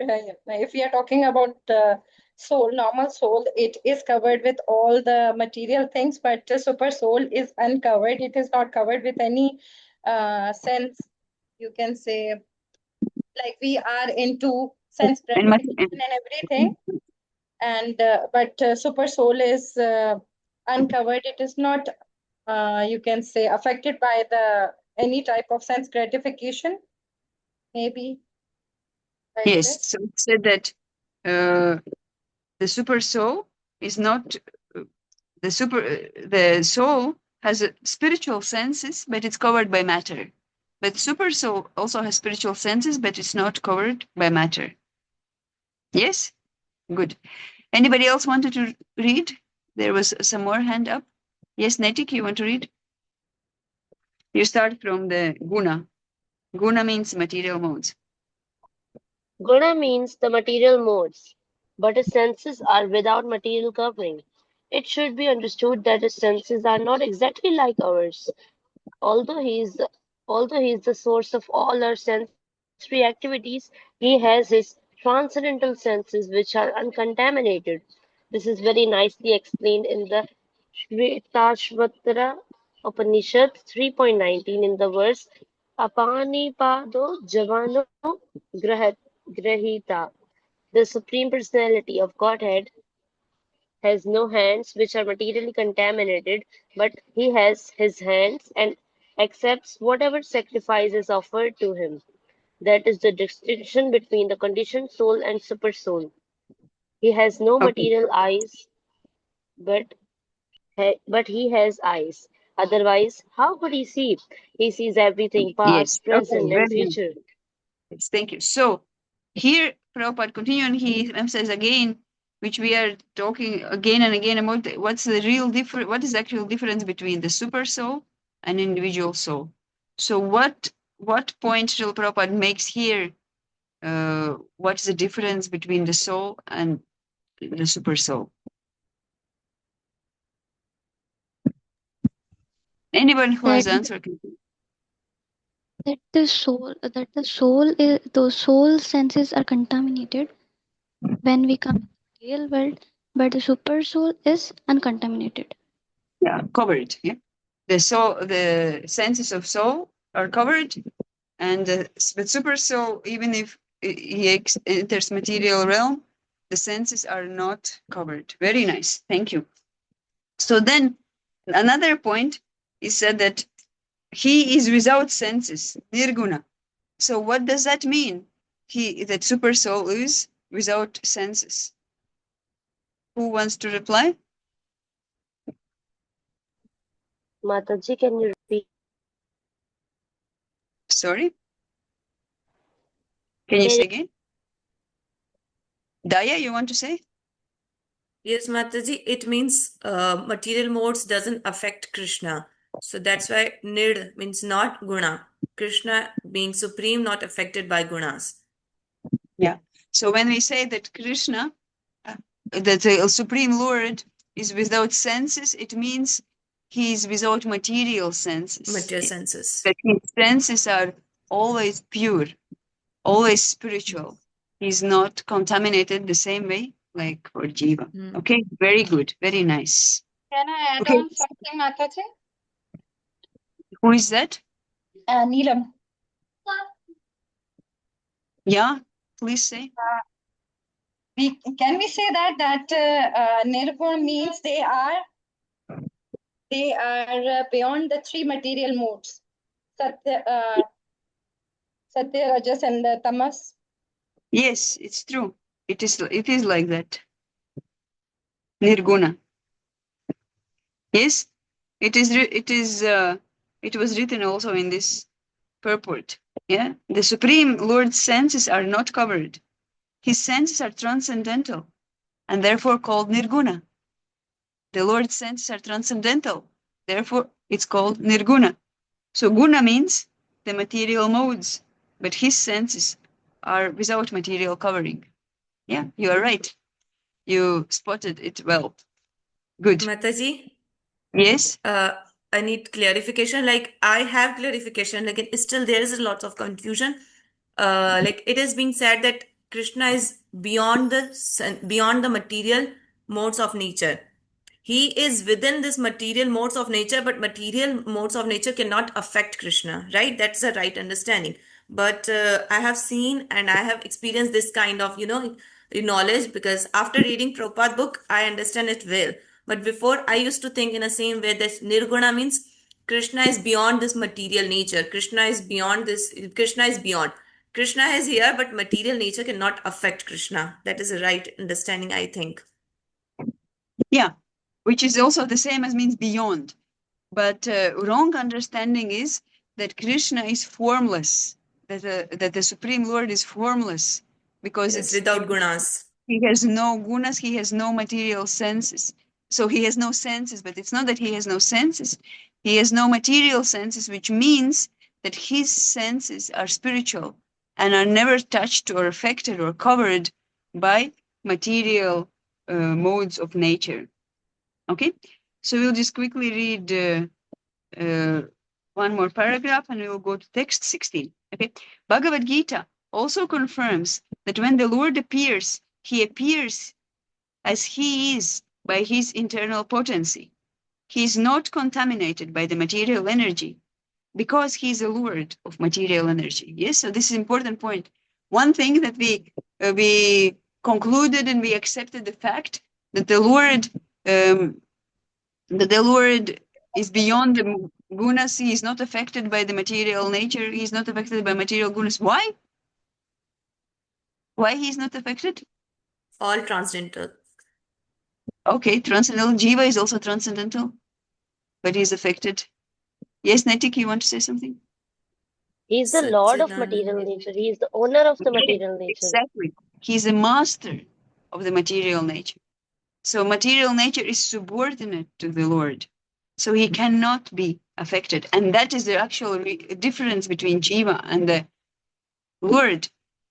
if we are talking about soul, normal soul, it is covered with all the material things, but the Super Soul is uncovered. It is not covered with any sense, you can say, like we are into sense And, gratification and everything. And but Super Soul is uncovered. It is not you can say affected by the any type of sense gratification, maybe like yes, this. so it said that the super soul is not the soul has spiritual senses, but it's covered by matter. But super soul also has spiritual senses, but it's not covered by matter. Yes, good. Anybody else wanted to read? There was some more hand up. Yes, Netik, you want to read? You start from the guna. Guna means material modes. Guna means the material modes, but his senses are without material covering. It should be understood that his senses are not exactly like ours. Although he is although he is the source of all our sensory activities, he has his transcendental senses which are uncontaminated. This is very nicely explained in the Shvetashvatara Upanishad 3.19 in the verse Apanipado Javano Grahita. The Supreme Personality of Godhead has no hands which are materially contaminated, but he has his hands and accepts whatever sacrifice is offered to him. That is the distinction between the conditioned soul and super soul. He has no Okay. material eyes, but but he has eyes. Otherwise, how could he see? He sees everything, Yes. past, Okay. present, and Very nice. future. Yes, thank you. So here, Prabhupada continue, and he emphasizes again, which we are talking again and again about what's the real difference, what is the actual difference between the super soul and individual soul. So what point Srila Prabhupada makes here? What's the difference between the soul and the super soul? Anyone who has That the answer can. those soul senses are contaminated when we come to the real world, but the super soul is uncontaminated. Yeah, covered. Yeah, the soul, the senses of soul are covered, and but super soul, even if he enters material realm, the senses are not covered. Very nice. Thank you. So then, another point is said that he is without senses, nirguna. So what does that mean? That super soul is without senses. Who wants to reply? Mataji, can you repeat? Sorry, can you say again? Daya, you want to say? Yes, Mataji, it means material modes doesn't affect Krishna. So that's why Nid means not guna. Krishna being supreme, not affected by gunas. Yeah. So when we say that Krishna, that the Supreme Lord is without senses, it means he is without material senses. Material senses. That his senses are always pure, always spiritual. He's not contaminated the same way like for Jiva. Okay, very good, very nice. Can I add Okay, on something, Mataji? who is that? Neelam. Yeah, please say. Can we say that nirguna means they are beyond the three material modes, satya, rajas, and the tamas? Yes, it's true. It is like that. Nirguna. Yes, it was written also in this purport. Yeah, the Supreme Lord's senses are not covered. His senses are transcendental and therefore called nirguna. The Lord's senses are transcendental, therefore it's called nirguna. So guna means the material modes, but his senses are without material covering. Yeah, you are right. You spotted it well. Good. Mataji, Yes. I need clarification. Like I have clarification. Like still there is a lot of confusion. Like it is being said that Krishna is beyond the material modes of nature. He is within this material modes of nature, but material modes of nature cannot affect Krishna, right? That's the right understanding. But I have seen and I have experienced this kind of, knowledge, because after reading Prabhupada book, I understand it well. But before, I used to think in the same way that Nirguna means Krishna is beyond this material nature. Krishna is beyond this. Krishna is beyond. Krishna is here, but material nature cannot affect Krishna. That is the right understanding, I think. Yeah, which is also the same as means beyond. But wrong understanding is that Krishna is formless, that the Supreme Lord is formless, because It's without gunas. he has no gunas, he has no material senses. So he has no senses, but it's not that he has no senses. He has no material senses, which means that his senses are spiritual and are never touched or affected or covered by material modes of nature. Okay, so we'll just quickly read one more paragraph and we will go to text 16. Okay, Bhagavad Gita also confirms that when the Lord appears, he appears as he is by his internal potency. He is not contaminated by the material energy because he is a Lord of material energy. Yes, so this is an important point. One thing that we concluded and we accepted the fact that the Lord is beyond the gunas. He is not affected by the material nature. He is not affected by material gunas. Why? Why he is not affected? All transcendental. Okay, transcendental. Jiva is also transcendental, but he is affected. Yes, Netik, you want to say something? He is the lord of Satchidanand. material nature. He is the owner of the Yes, material nature. exactly. He is a master of the material nature. So material nature is subordinate to the Lord. So he cannot be affected. And that is the actual difference between Jiva and the Lord,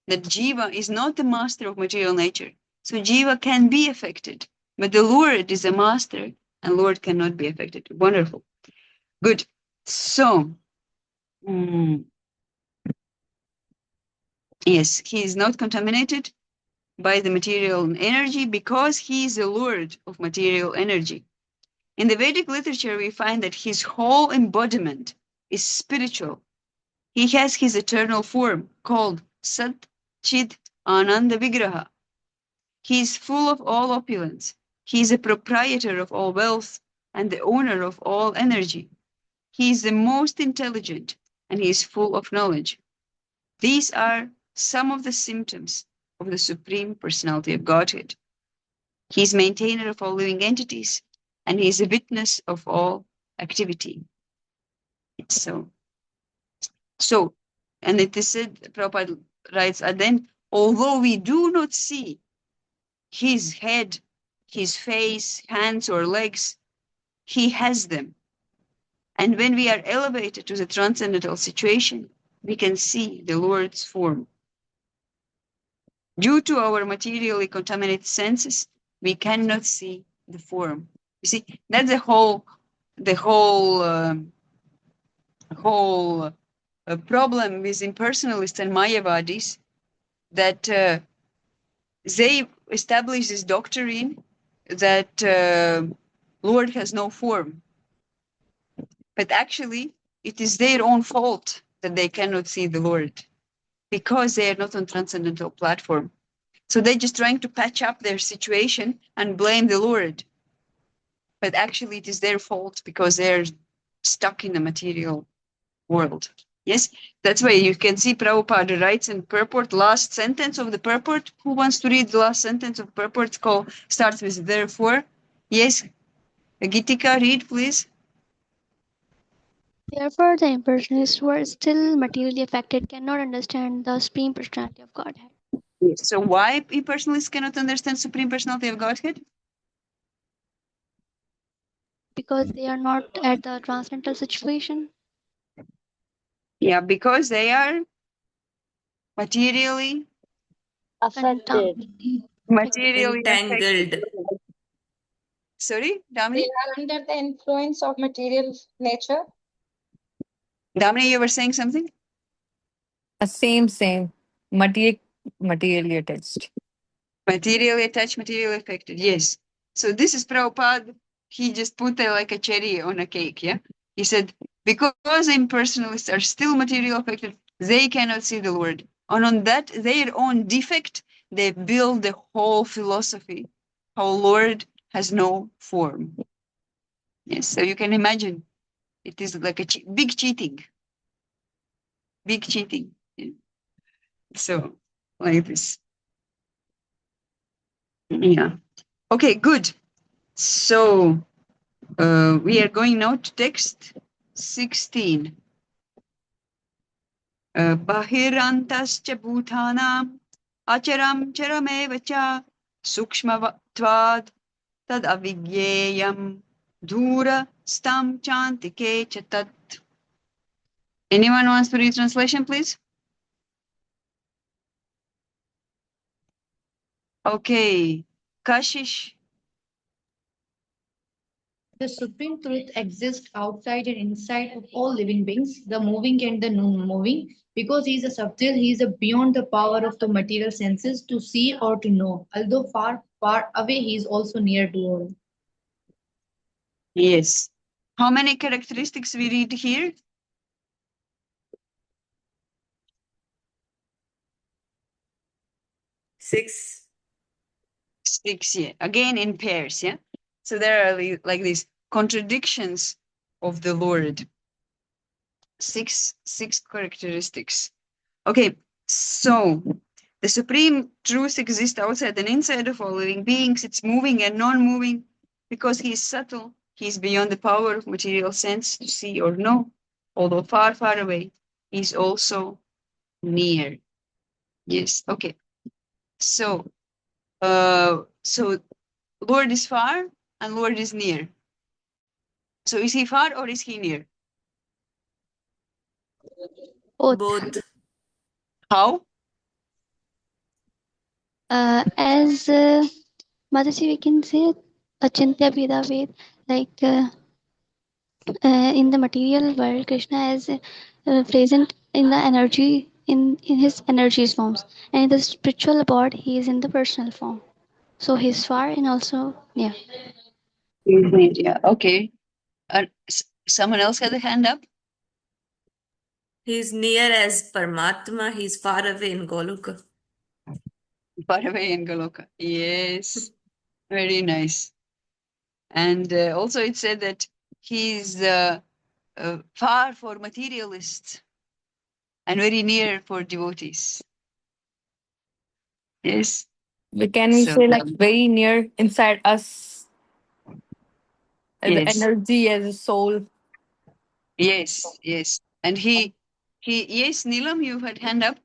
that Jiva is not the master of material nature. So Jiva can be affected, but the Lord is a master and Lord cannot be affected. Wonderful. Good. So, yes, he is not contaminated by the material energy because he is the Lord of material energy. In the Vedic literature, we find that his whole embodiment is spiritual. He has his eternal form called Sat Chid Ananda Vigraha. He is full of all opulence. He is a proprietor of all wealth and the owner of all energy. He is the most intelligent and he is full of knowledge. These are some of the symptoms of the Supreme Personality of Godhead. He is maintainer of all living entities and he is a witness of all activity. So, and it is said, Prabhupada writes, and then, although we do not see his head, his face, hands, or legs, he has them. And when we are elevated to the transcendental situation, we can see the Lord's form. Due to our materially contaminated senses, we cannot see the form. You see, that's the whole problem with impersonalists and Mayavadis, that they establish this doctrine that Lord has no form. But actually, it is their own fault that they cannot see the Lord because they are not on transcendental platform. So they're just trying to patch up their situation and blame the Lord. But actually it is their fault because they're stuck in the material world. Yes, that's why you can see Prabhupada writes in purport, last sentence of the purport. Who wants to read the last sentence of purport? Starts with therefore. Yes, Gitika, read please. Therefore, the impersonalists who are still materially affected cannot understand the Supreme Personality of Godhead. Yes. So why impersonalists cannot understand Supreme Personality of Godhead? Because they are not at the transcendental situation. Yeah, because they are materially Affected. affected. Entangled. Sorry, They Damini? are under the influence of material nature. Damini, you were saying something? Same. Materially attached. Materially attached, materially affected. Yes. So this is Prabhupada. He just put like a cherry on a cake. Yeah. He said, because impersonalists are still materially affected, they cannot see the Lord. And on that, their own defect, they build the whole philosophy. How Lord has no form. Yes. So you can imagine it is like a big cheating. Big cheating. Yeah. So like this. Yeah. Okay, good. So we are going now to text 16. Bahirantascha bhutanam acharam charameva cha sukshmatvad tad avigyeyam dhura stam chantike cha tat. Anyone wants to read translation, please? Okay. Kashish. The supreme truth exists outside and inside of all living beings, the moving and the non-moving. Because he is a subtle, he is a beyond the power of the material senses to see or to know. Although far, far away, he is also near to all. Yes. How many characteristics we read here? 6. 6, yeah. Again in pairs, yeah. So there are like these contradictions of the Lord. Six characteristics. Okay, so the supreme truth exists outside and inside of all living beings. It's moving and non-moving because he is subtle. He is beyond the power of material sense to see or know. Although far, far away, he is also near. Yes, okay. So, Lord is far and Lord is near. So is he far or is he near? Both. How? As Mataji, we can say Achintya Bheda Ved, like in the material world, Krishna is present in the energy, in his energy forms. And in the spiritual abode, he is in the personal form. So he's far and also near. Yeah, okay. Someone else had a hand up? He's near as Paramatma, he's far away in Goloka. Far away in Goloka. Yes, very nice. And also it said that he's far for materialists and very near for devotees. Yes. Can we So say like very near inside us, the yes, energy as a soul? yes. And he, yes, Neelam, you had hand up.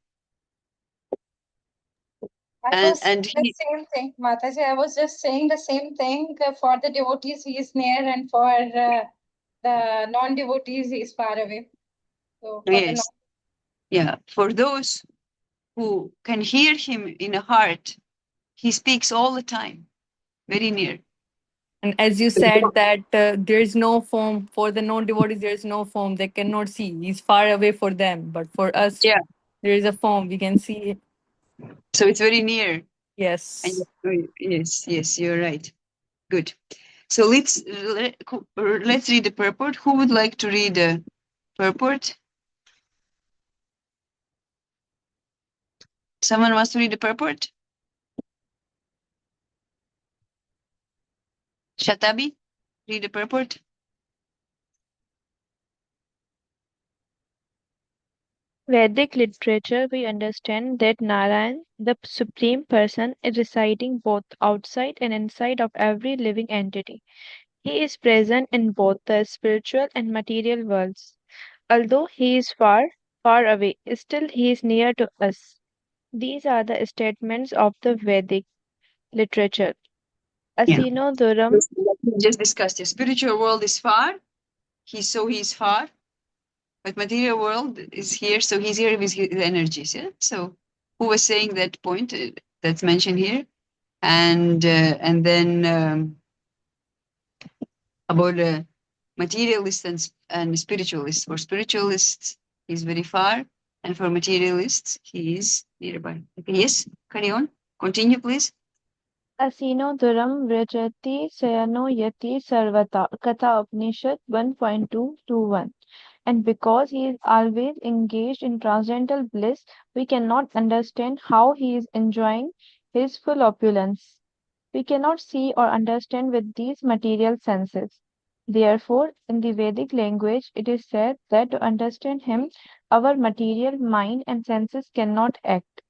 I was And saying the he, same thing, Mataji. I was just saying the same thing. For the devotees, he is near, and for the non-devotees, he is far away. So for the yes, yeah. For those who can hear him in a heart, he speaks all the time, very near. And as you said that there is no form for the non-devotees, there is no form they cannot see. He's far away for them, but for us, Yeah. there is a form we can see it. So it's very near. Yes. And yes, you're right. Good. So let's read the purport. Who would like to read the purport? Someone wants to read the purport? Shatabi, read the purport. Vedic literature, we understand that Narayan, the Supreme Person, is residing both outside and inside of every living entity. He is present in both the spiritual and material worlds. Although he is far, far away, still he is near to us. These are the statements of the Vedic literature. Yeah. Asino Duram, We just discussed the spiritual world is far. He's far, but material world is here, so he's here with his energies. Yeah. So who was saying that point that's mentioned here? And then about the materialists and spiritualists. For spiritualists, he's very far, and for materialists, he is nearby. Okay, yes, carry on. Continue, please. Asino Duram Vrajati Sayano Yati Sarvata. Katha Upanishad 1.221. And because he is always engaged in transcendental bliss, we cannot understand how he is enjoying his full opulence. We cannot see or understand with these material senses. Therefore, in the Vedic language, it is said that to understand him, our material mind and senses cannot act.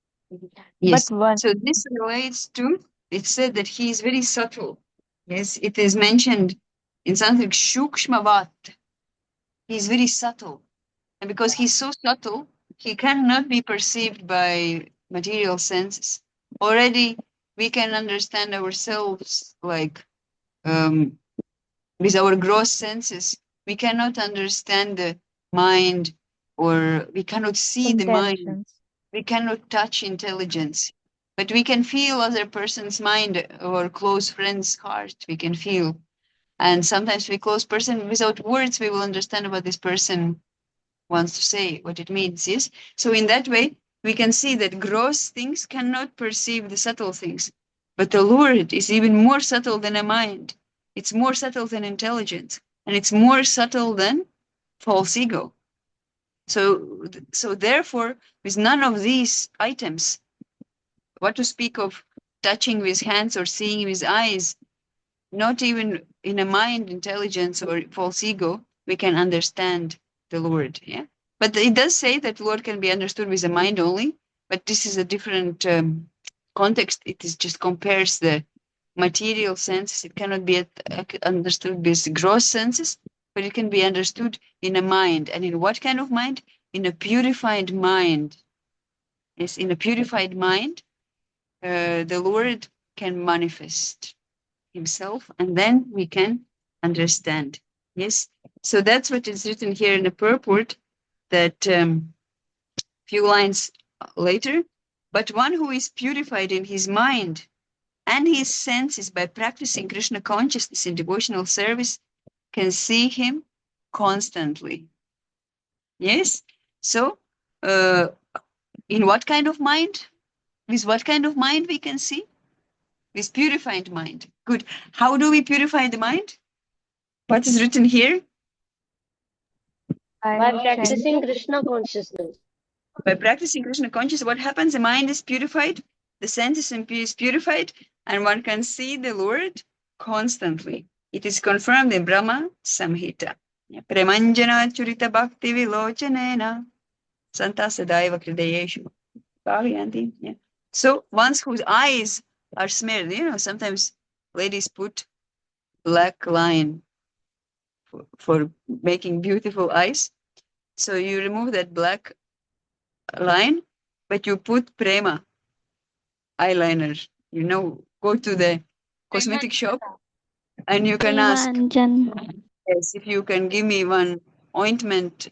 Yes. But one, So this relates to, it said that he is very subtle. Yes, it is mentioned in Sanskrit, Shukshmavat. He is very subtle. And because he's so subtle, he cannot be perceived by material senses. Already, we can understand ourselves like with our gross senses. We cannot understand the mind, or we cannot see the mind. intelligence. We cannot touch intelligence, but we can feel other person's mind or close friend's heart. We can feel. And sometimes we close person without words, we will understand what this person wants to say, what it means. Yes. So in that way, we can see that gross things cannot perceive the subtle things. But the Lord is even more subtle than a mind. It's more subtle than intelligence. And it's more subtle than false ego. So therefore, with none of these items, what to speak of touching with hands or seeing with eyes, not even in a mind, intelligence, or false ego, we can understand the Lord. Yeah. But it does say that Lord can be understood with the mind only, but this is a different context. It is just compares the material senses. It cannot be understood with gross senses, but it can be understood in a mind. And in what kind of mind? In a purified mind. Yes, in a purified mind, the Lord can manifest himself, and then we can understand. Yes. So that's what is written here in the purport, that few lines later. But one who is purified in his mind and his senses by practicing Krishna consciousness in devotional service can see him constantly. Yes. So in what kind of mind? With what kind of mind we can see? With purified mind. Good. How do we purify the mind? What is written here? By By practicing chanting Krishna consciousness. By practicing Krishna consciousness, what happens? The mind is purified, the senses is purified, and one can see the Lord constantly. It is confirmed in Brahma Samhita. Premanjana churita bhakti vilochanena santa sadaiva kridayeshu. Yeah. So ones whose eyes are smeared, sometimes ladies put black line for making beautiful eyes. So you remove that black line, but you put prema eyeliner. Go to the cosmetic shop and you can ask, Premanjan. yes, if you can give me one ointment,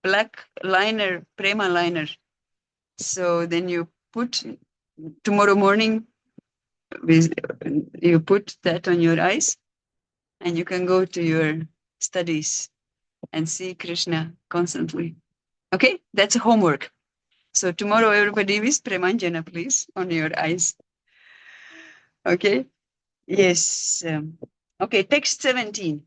black liner, prema liner. So then you put tomorrow morning, you put that on your eyes, and you can go to your studies and see Krishna constantly. Okay, that's homework. So tomorrow, everybody with Premanjana, please, on your eyes. Okay. Yes. Okay, text 17.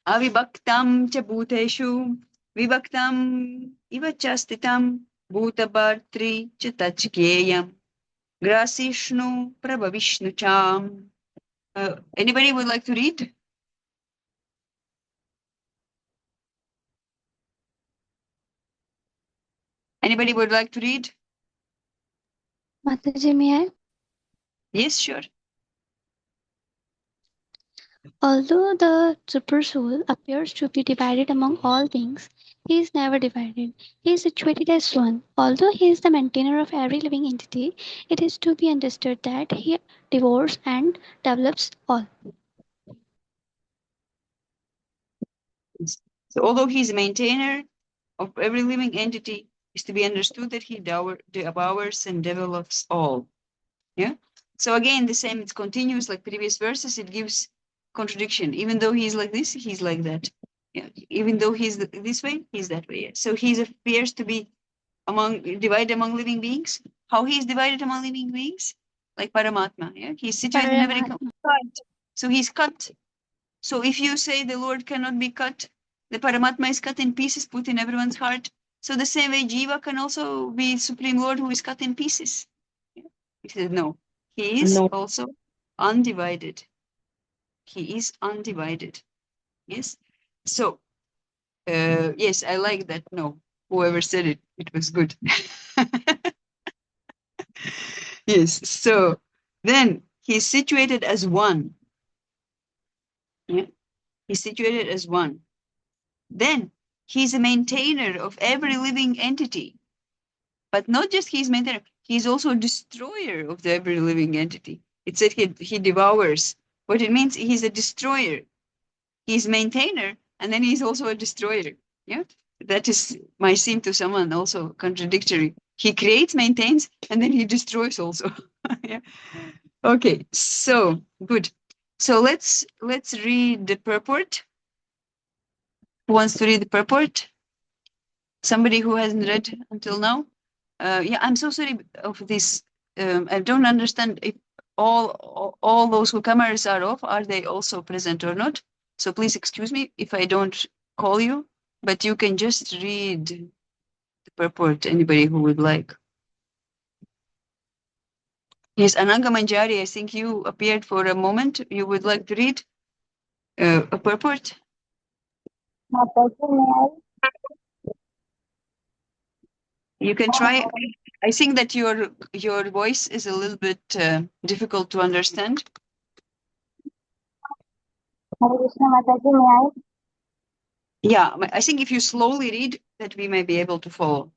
Avibhaktam cha bhuteshu vibhaktam iva chastitam bhutabhartri cha tachkeyam grasishnu prabhavishnu cham. Anybody would like to read? Anybody would like to read? Mataji, may I? Yes, sure. Although the super soul appears to be divided among all beings, he is never divided. He is situated as one. Although he is the maintainer of every living entity, it is to be understood that he devours and develops all. So although he's a maintainer of every living entity, is to be understood that he devours and develops all. Yeah. So again, the same, it's continuous like previous verses, it gives contradiction. Even though he's like this, he's like that. Yeah. Even though he's this way, he's that way. Yeah. So he appears to be divided among living beings. How he is divided among living beings? Like Paramatma. Yeah. He's situated in every Paramatma. kind. So he's cut. So if you say the Lord cannot be cut, the Paramatma is cut in pieces, put in everyone's heart. So the same way Jiva can also be Supreme Lord who is cut in pieces. Yeah. He said no. He is also undivided. He is undivided. Yes. So yes, I like that. No, whoever said it, it was good. Yes. So then he's situated as one. Yeah. He's situated as one. Then he's a maintainer of every living entity. But not just he's maintainer, he's also a destroyer of the every living entity. It said he devours. What it means, he's a destroyer. He's maintainer, and then he's also a destroyer. Yeah, that is might seem to someone also contradictory. He creates, maintains, and then he destroys also. Yeah. Okay, so good. So let's read the purport. Who wants to read the purport? Somebody who hasn't read until now? Yeah, I'm so sorry of this. I don't understand if all those who cameras are off, are they also present or not? So please excuse me if I don't call you, but you can just read the purport, anybody who would like. Yes, Ananga Manjari, I think you appeared for a moment. You would like to read a purport? You can try. I think that your voice is a little bit difficult to understand. Hare Krishna Mataji, may I? Yeah, I think if you slowly read, that we may be able to follow.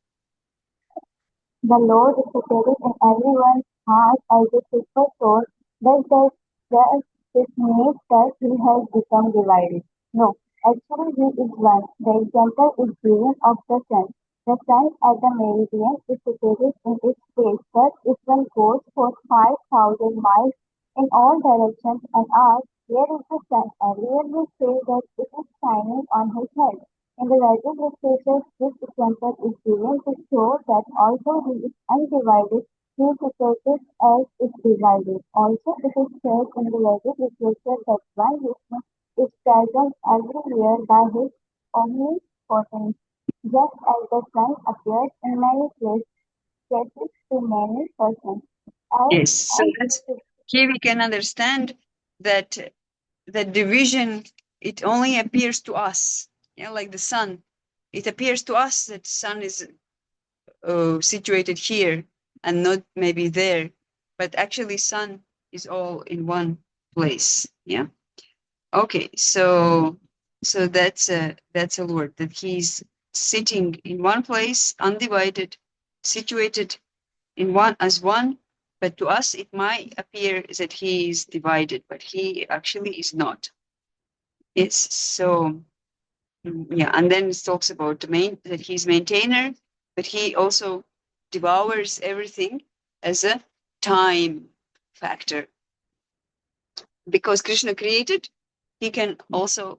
The Lord is located in everyone's heart as a super soul. Does this mean that he has become divided? No, actually he is one. The example is given of the sun. The sun at the meridian is located in its place, but if one goes for 5,000 miles in all directions and asks, where is the sun? Everyone will say that it is shining on his head. In the Vedic literatures, this example is given to show that although he is undivided, he is depicted as is divided. Also, it is said in the Vedic literature that one Vishnu is present everywhere by his omnipotence, just as the sun appears in many places to many persons. Yes, so here we can understand that the division, it only appears to us. Yeah, like the sun, it appears to us that the sun is situated here and not maybe there, but actually sun is all in one place. Yeah. Okay, so that's a Lord, that he's sitting in one place, undivided, situated in one as one, but to us it might appear that he is divided, but he actually is not. It's so yeah, and then it talks about that he's maintainer, but he also devours everything as a time factor. Because Krishna created, he can also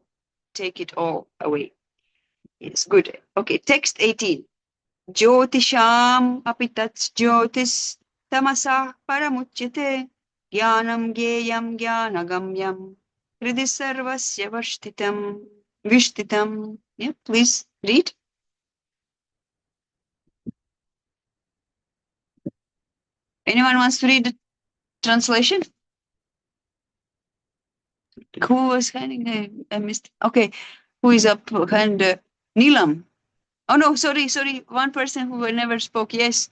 take it all away. Yes, good. Okay, text 18. Jyotisham apitats jyotis tamasa paramuchyate jnanam gyeyam jnanagamyam hridi sarvasya vishtitam. Yeah, please read. Anyone wants to read the translation? Who was handing? I missed. Okay, who is up? Hand Neelam. Oh no, sorry. One person who never spoke. Yes,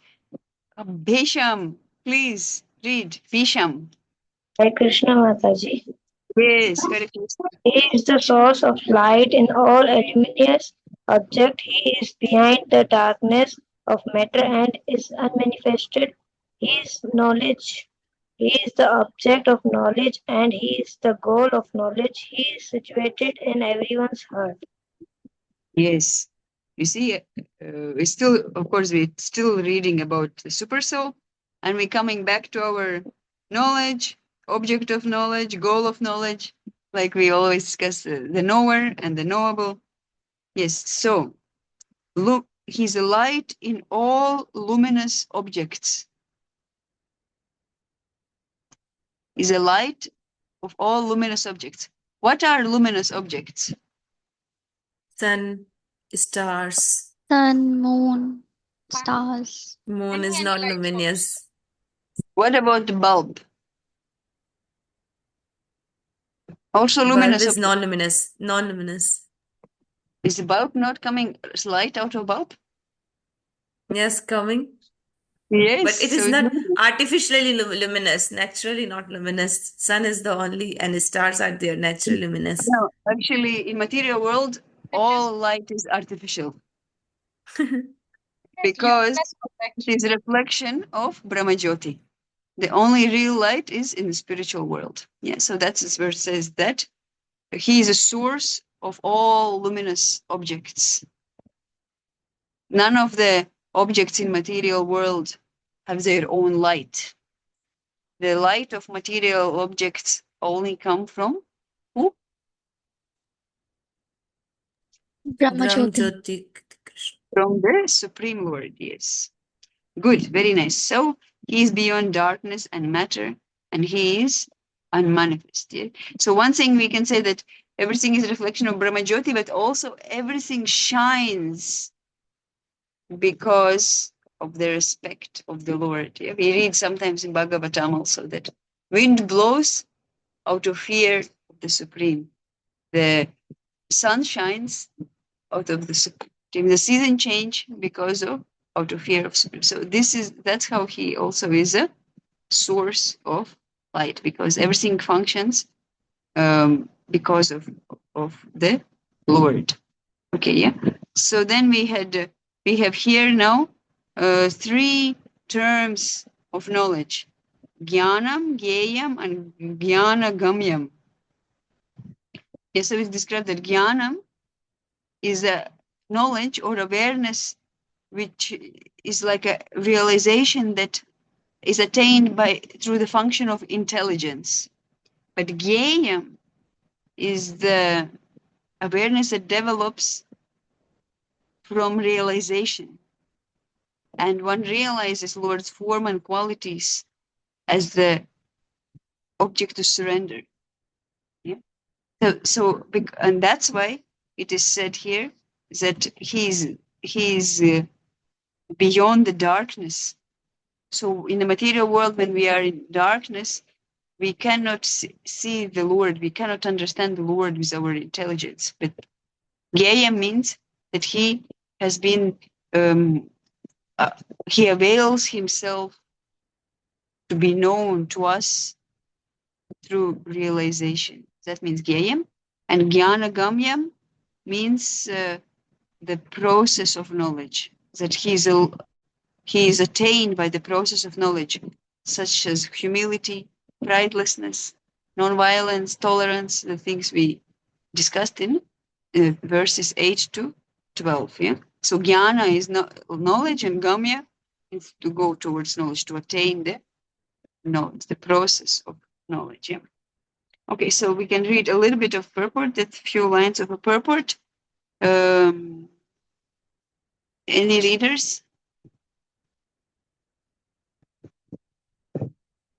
Bhisham. Please read Bhisham. Hare Krishna Mataji. Yes, Hare Krishna. He is the source of light in all luminous object. He is behind the darkness of matter and is unmanifested. He is knowledge. He is the object of knowledge and he is the goal of knowledge. He is situated in everyone's heart. Yes. You see, we still, of course, we're still reading about the super soul, and we're coming back to our knowledge, object of knowledge, goal of knowledge, like we always discuss the knower and the knowable. Yes. So, look, he's a light in all luminous objects. He's a light of all luminous objects. What are luminous objects? Sun, stars. Sun, moon, stars. Moon is not luminous. What about the bulb? Also Bulb luminous is object. non-luminous. Non-luminous. Is the bulb not coming light out of bulb? Yes, coming. Yes. But it is so it's not not- artificially luminous, naturally not luminous. Sun is the only, and stars are there, naturally luminous. No, actually, in material world, all light is artificial because it is a reflection of Brahmajyoti. The only real light is in the spiritual world. Yeah, so that's where it says that he is a source of all luminous objects. None of the objects in material world have their own light. The light of material objects only come from who? Brahmajyoti. Brahmajyoti Krishna. From the Supreme Lord, yes. Good, very nice. So he is beyond darkness and matter, and he is unmanifest. Yeah? So one thing we can say that everything is a reflection of Brahmajyoti, but also everything shines because of the respect of the Lord. Yeah? We read sometimes in Bhagavatam also that wind blows out of fear of the Supreme. The sun shines out of the Supreme. The season change because of out of fear of Supreme. So that's how he also is a source of light, because everything functions because of the Lord. Okay, yeah. So then we have here now three terms of knowledge: Jnanam, Gyayam, and Jnanagamyam. Yes, so it's described that Jnanam is a knowledge or awareness which is like a realization that is attained through the function of intelligence. But Gyayam is the awareness that develops from realization. And one realizes Lord's form and qualities as the object to surrender. Yeah. And that's why it is said here that he's beyond the darkness. So in the material world, when we are in darkness, we cannot see the Lord. We cannot understand the Lord with our intelligence. But Gyaya means that he has been, he avails himself to be known to us through realization. That means Gyayam. And Jnanagamyam means the process of knowledge, that he is attained by the process of knowledge, such as humility, pridelessness, non-violence, tolerance, the things we discussed in verses 8 to 12. Yeah. So jnana is knowledge, and gamya is to go towards knowledge, to attain the knowledge, the process of knowledge. Yeah. Okay, so we can read a little bit of purport, that few lines of a purport. Any readers?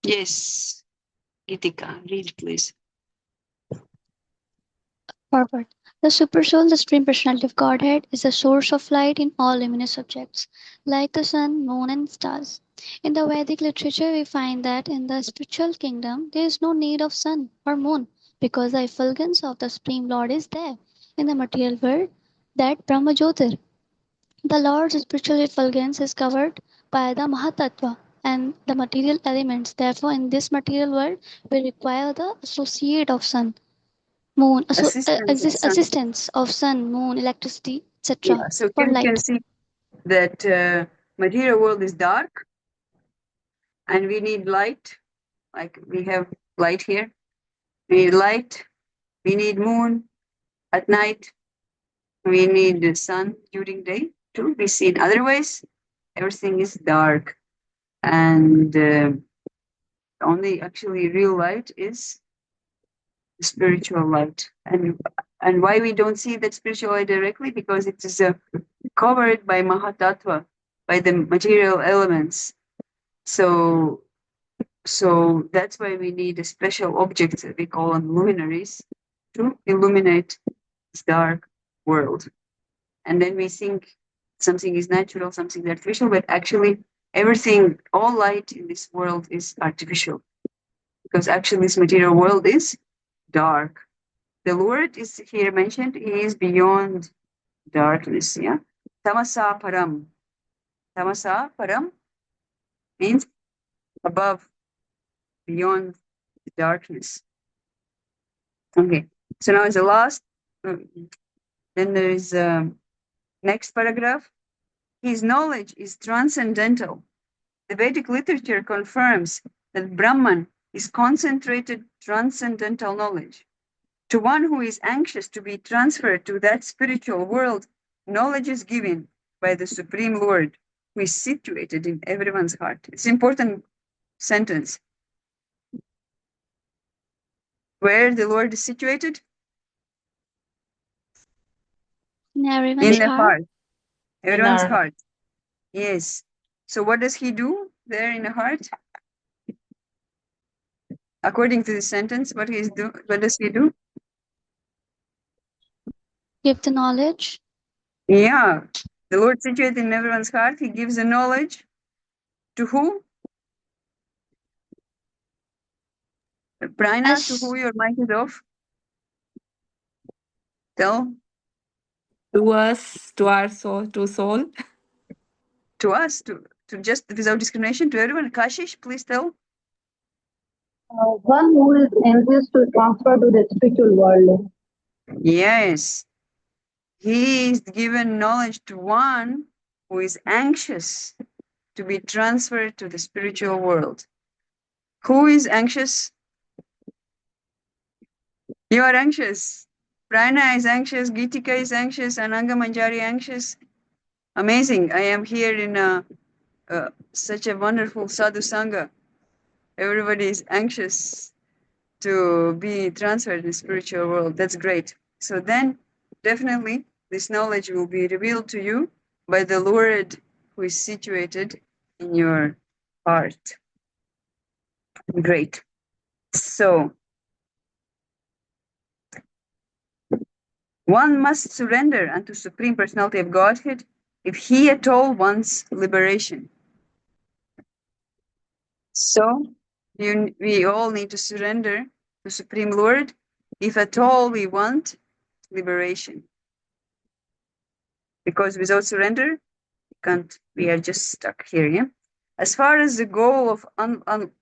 Yes, Gitika, read please. Purport. The Supersoul, the Supreme Personality of Godhead, is the source of light in all luminous objects, like the sun, moon, and stars. In the Vedic literature, we find that in the spiritual kingdom, there is no need of sun or moon because the effulgence of the Supreme Lord is there. In the material world, that Brahma Jyotir, the Lord's spiritual effulgence is covered by the Mahatattva and the material elements. Therefore, in this material world, we require the associate of sun, moon, Assistance of sun. assistance of sun, moon, electricity, Yeah. etc. So for here you can light. see that material world is dark, and we need light. Like we have light here. We need light. We need moon at night. We need the sun during day to be seen. Otherwise, everything is dark, and only actually real light is spiritual light. And why we don't see that spiritual light directly? Because it is covered by Mahatattva, by the material elements. So that's why we need a special object we call them luminaries to illuminate this dark world. And then we think something is natural, something artificial, but actually everything, all light in this world is artificial, because actually this material world is dark. The Lord is here mentioned, he is beyond darkness. Yeah, tamasa param. Tamasa param means above, beyond darkness. Okay, so now is the last. Then there is next paragraph. His knowledge is transcendental. The Vedic literature confirms that Brahman is concentrated transcendental knowledge. To one who is anxious to be transferred to that spiritual world, knowledge is given by the Supreme Lord, who is situated in everyone's heart. It's an important sentence. Where the Lord is situated? In everyone's In the heart. Everyone's our- heart. Yes. So what does he do there in the heart? According to the sentence, what does he do? Give the knowledge. Yeah. The Lord situated in everyone's heart. He gives the knowledge to who? Prana, to who your mic is off? Tell. To us, to our soul, to soul. To us, to just without discrimination, to everyone. Kashish, please tell. One who is anxious to transfer to the spiritual world. Yes. He is given knowledge to one who is anxious to be transferred to the spiritual world. Who is anxious? You are anxious. Prana is anxious. Gitika is anxious. Ananga Manjari anxious. Amazing. I am here in such a wonderful sadhu sangha. Everybody is anxious to be transferred in the spiritual world. That's great. So then, definitely, this knowledge will be revealed to you by the Lord who is situated in your heart. Great. So, one must surrender unto Supreme Personality of Godhead if he at all wants liberation. So, we all need to surrender to Supreme Lord if at all we want liberation. Because without surrender, we are just stuck here. Yeah? As far as the goal of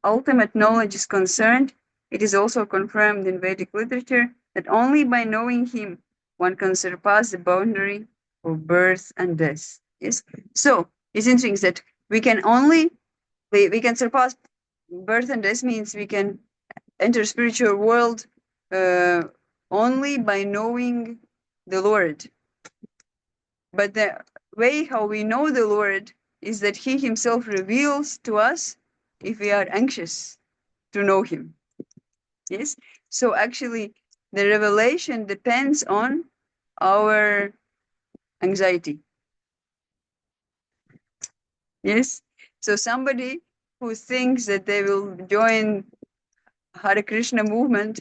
ultimate knowledge is concerned, it is also confirmed in Vedic literature that only by knowing him one can surpass the boundary of birth and death. Yes. So it's interesting that we can surpass birth and death, means we can enter spiritual world only by knowing the Lord. But the way how we know the Lord is that he himself reveals to us if we are anxious to know him. Yes. So actually the revelation depends on our anxiety. Yes. So somebody who thinks that they will join Hare Krishna movement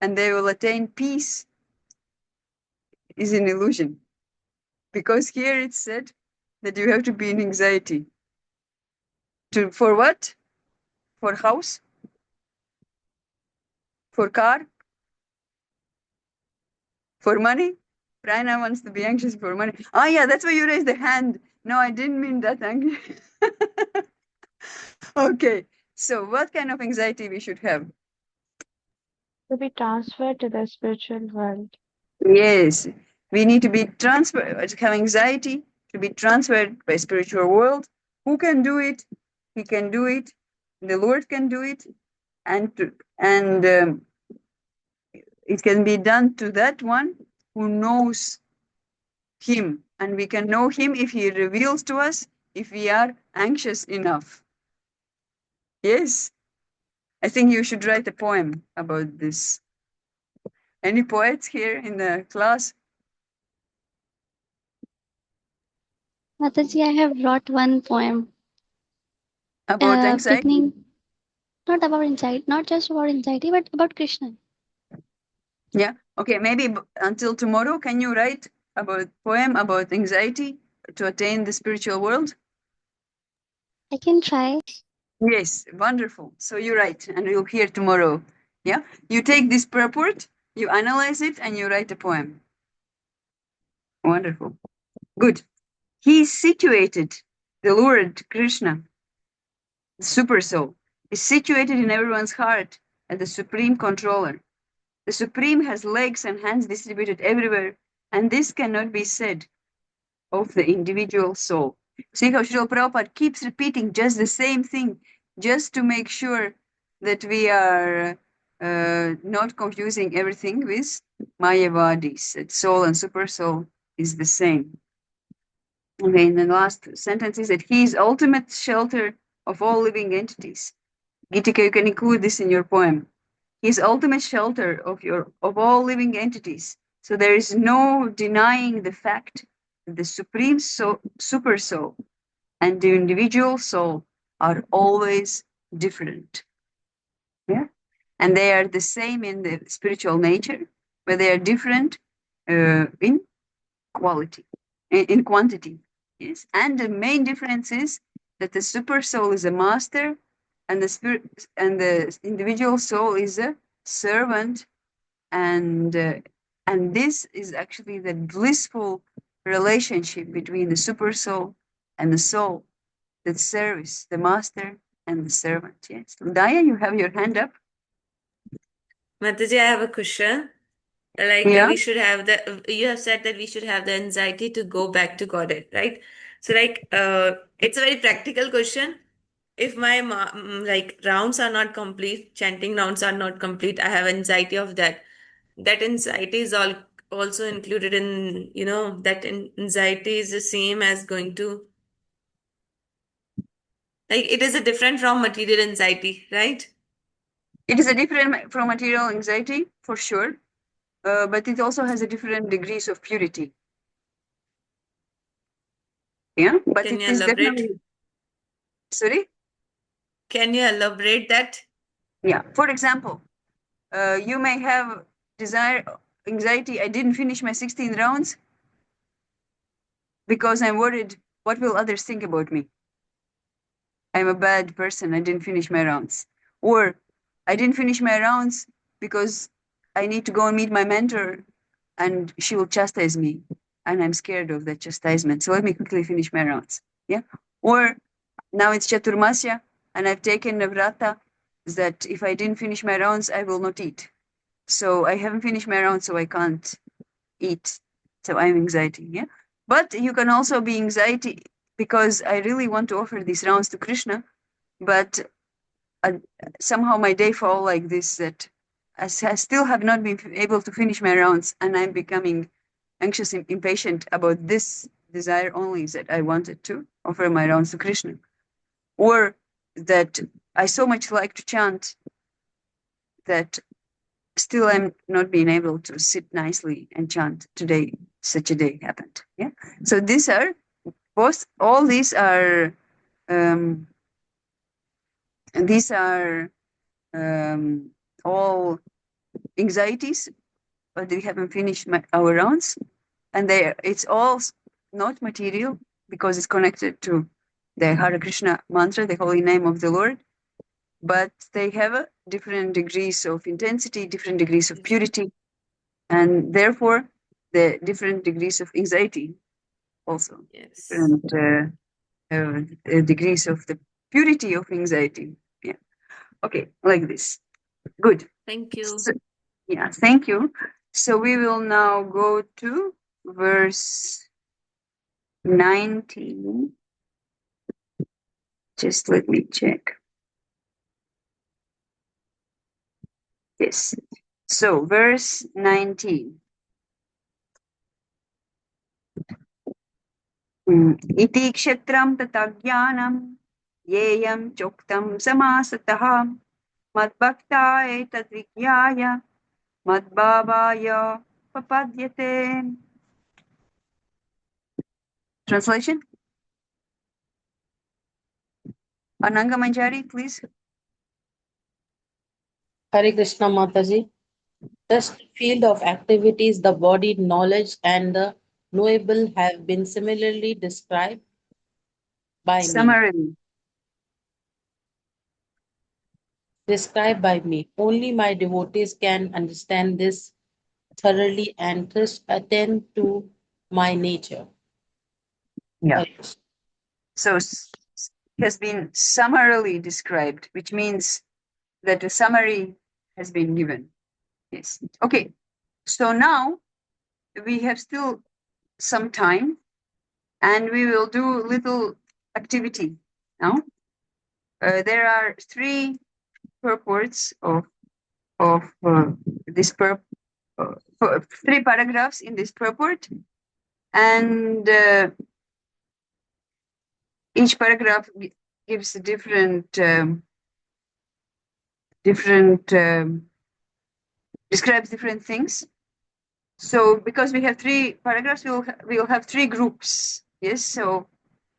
and they will attain peace is an illusion. Because here it's said that you have to be in anxiety. For what? For house? For car? For money? Prana wants to be anxious for money. Oh yeah, that's why you raised the hand. No, I didn't mean that. Okay, so what kind of anxiety we should have? To be transferred to the spiritual world. Yes, we need to be transferred, have anxiety to be transferred by spiritual world. Who can do it? He can do it. The Lord can do it, and it can be done to that one who knows Him, and we can know Him if He reveals to us if we are anxious enough. Yes, I think you should write a poem about this. Any poets here in the class? Mataji, I have wrote one poem. About anxiety? Beginning not about anxiety, not just about anxiety, but about Krishna. Yeah. Okay. Maybe until tomorrow, can you write about poem about anxiety to attain the spiritual world? I can try. Yes. Wonderful. So you write, and you'll hear tomorrow. Yeah. You take this purport, you analyze it, and you write a poem. Wonderful. Good. He is situated. The Lord Krishna, the Super Soul, is situated in everyone's heart as the supreme controller. The Supreme has legs and hands distributed everywhere, and this cannot be said of the individual soul. See how Srila Prabhupada keeps repeating just the same thing, just to make sure that we are not confusing everything with Mayavadis, that soul and super soul is the same. Okay, and the last sentence is that he is ultimate shelter of all living entities. Gita, you can include this in your poem. He is ultimate shelter of all living entities. So there is no denying the fact that the supreme soul, super soul and the individual soul are always different. Yeah, and they are the same in the spiritual nature, but they are different in quality, in quantity. Yes, and the main difference is that the super soul is a master, and the spirit and the individual soul is a servant, and this is actually the blissful relationship between the super soul and the soul that serves the master and the servant. Yes, Udaya, you have your hand up. Mataji, I have a question. Like Yeah. we should have you have said that we should have the anxiety to go back to Godhead, right? So like it's a very practical question. If my like rounds are not complete, chanting rounds are not complete, I have anxiety of that. That anxiety is all also included in, that anxiety is the same as going to, like, it is a different from material anxiety, right? It is a different from material anxiety, for sure, but it also has a different degrees of purity. Yeah, but Can it you is elaborate? definitely. Sorry? Can you elaborate that? Yeah. For example, you may have desire, anxiety. I didn't finish my 16 rounds because I'm worried what will others think about me. I'm a bad person. I didn't finish my rounds. Or I didn't finish my rounds because I need to go and meet my mentor and she will chastise me. And I'm scared of that chastisement. So let me quickly finish my rounds. Yeah. Or now it's Chaturmasya and I've taken a vrata that if I didn't finish my rounds, I will not eat. So I haven't finished my rounds, so I can't eat. So I'm anxiety. Yeah. But you can also be anxiety because I really want to offer these rounds to Krishna, but somehow my day fall like this that I still have not been able to finish my rounds, and I'm becoming anxious and impatient about this desire only that I wanted to offer my rounds to Krishna, or that I so much like to chant that still I'm not being able to sit nicely and chant. Today such a day happened. Yeah. So these are all these are um, all anxieties, but we haven't finished our rounds, and it's all not material because it's connected to the Hare Krishna mantra, the holy name of the Lord, but they have different degrees of intensity, different degrees of purity, and therefore the different degrees of anxiety also. Yes. Different degrees of the purity of anxiety. Yeah. Okay, like this. Good. Thank you. So, yeah, thank you. So we will now go to verse 19. Just let me check. Yes. So verse 19. Iti kshetram tata jnanam yeyam choktam samasatah madbhakta etadvigyaya madbhavaya papadyate. Translation? Ananga Manjari, please. Hare Krishna Mataji. This field of activities, the body, knowledge, and the knowable have been similarly described by me. Summarily. Described by me. Only my devotees can understand this thoroughly and thus attend to my nature. Yeah. Hare Krishna. So has been summarily described, which means that a summary has been given. Yes. Okay. So now we have still some time, and we will do little activity now. There are three purports of this three paragraphs in this purport, and each paragraph gives a different describes different things. So because we have three paragraphs, we'll have three groups. Yes. So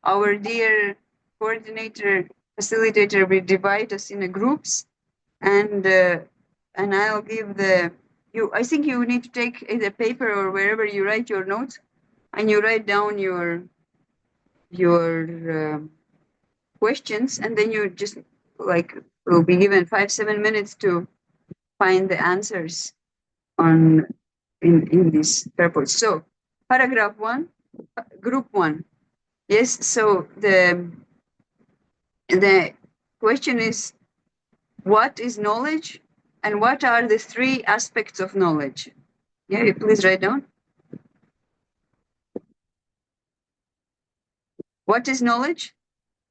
our dear coordinator, facilitator will divide us in groups, and I'll give you. I think you need to take either paper or wherever you write your notes, and you write down your questions, and then you just will be given 5-7 minutes to find the answers on in this purpose. So paragraph 1, group 1. Yes, so the question is, what is knowledge and what are the three aspects of knowledge? Yeah, you please write down. What is knowledge?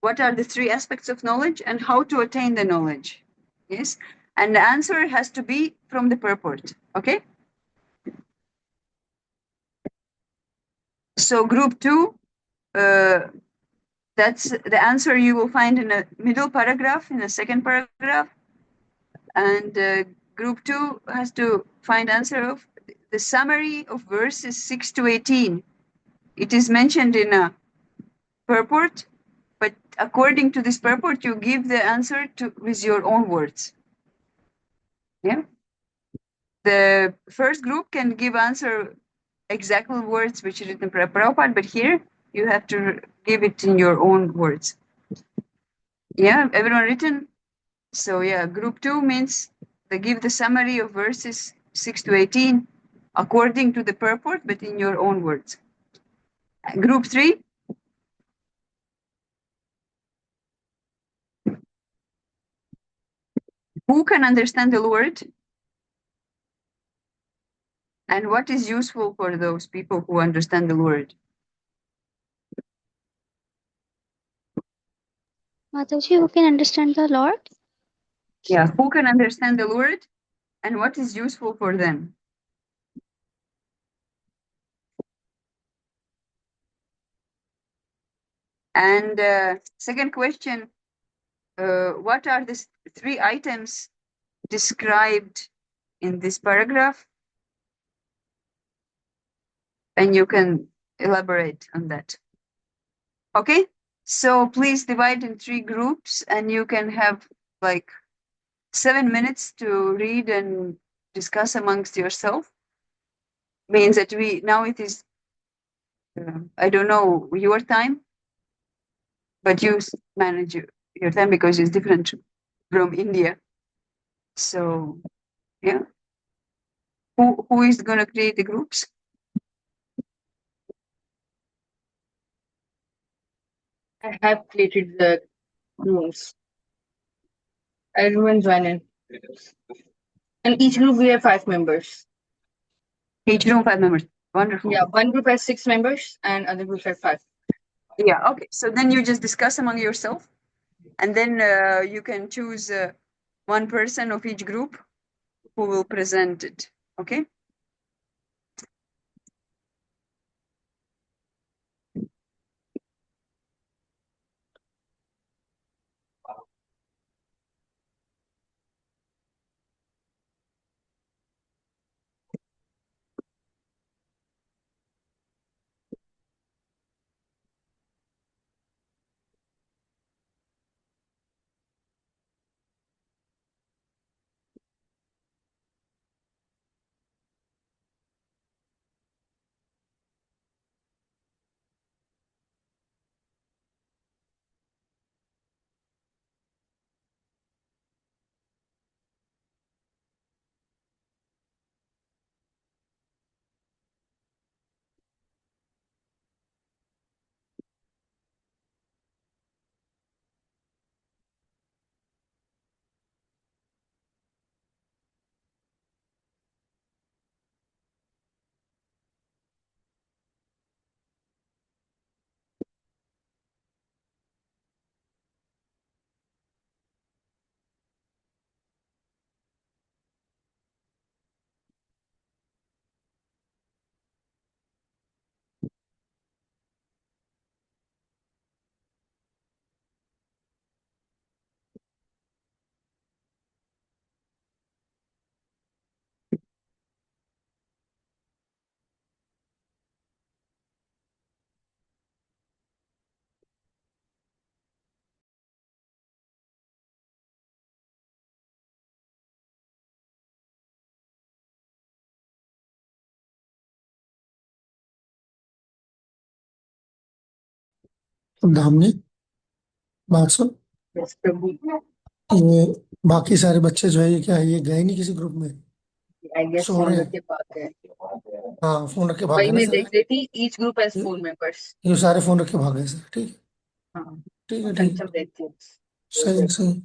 What are the three aspects of knowledge and how to attain the knowledge? Yes, and the answer has to be from the purport. Okay. So group 2, that's the answer you will find in a middle paragraph, in the second paragraph. And group 2 has to find answer of the summary of verses 6 to 18. It is mentioned in a purport, but according to this purport, you give the answer with your own words. Yeah. The first group can give answer exactly words which are written by Prabhupada, but here you have to give it in your own words. Yeah, everyone written? So yeah, group 2 means they give the summary of verses 6 to 18 according to the purport, but in your own words. Group 3, who can understand the Lord? And what is useful for those people who understand the Lord? Mataji, who can understand the Lord? Yeah, who can understand the Lord and what is useful for them? And second question, what are the three items described in this paragraph? And you can elaborate on that. Okay, so please divide in three groups and you can have like 7 minutes to read and discuss amongst yourself. Means that now it is, I don't know your time, but you manage your time because it's different from India. So, yeah. Who is going to create the groups? I have created the rooms. Everyone join in. In each group, we have 5 members. Each room 5 members. Wonderful. Yeah, one group has 6 members, and other groups have 5. Yeah. Okay. So then you just discuss among yourself, and then you can choose one person of each group who will present it. Okay. धामनी बात सुन। Yes, Prabhu. ये बाकी सारे बच्चे जो है ये क्या है, ये गए नहीं किसी ग्रुप में, I guess सो फोन रहे रख हैं। के बात है। हाँ फोन रख के भाग वही गए ना मैं सारे, देख रही थी, each group has 4 members. ये सारे फोन रख के भाग गए सर। ठीक है हाँ, ठीक है ठीक है, कंचन देखती हूँ। सही सही।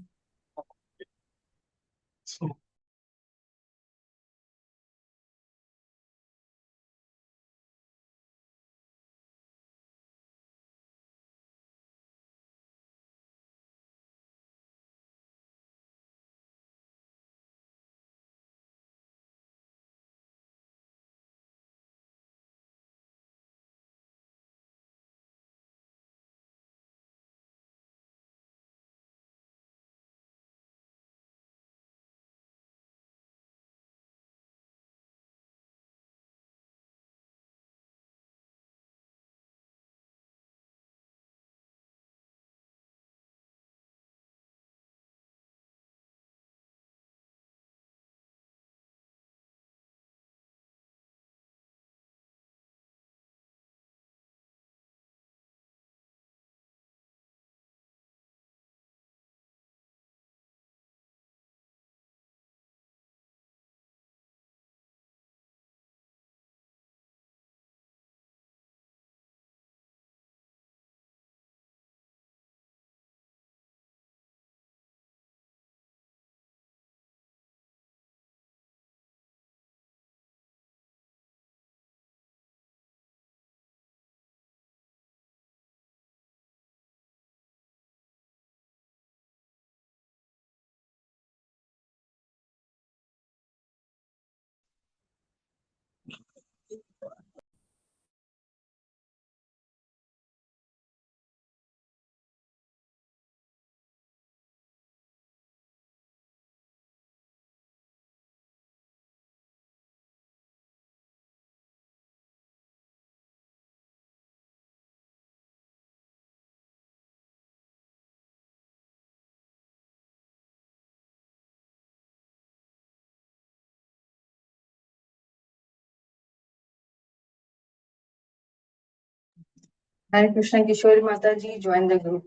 Hare Krishna Kishori Mataji, join the group.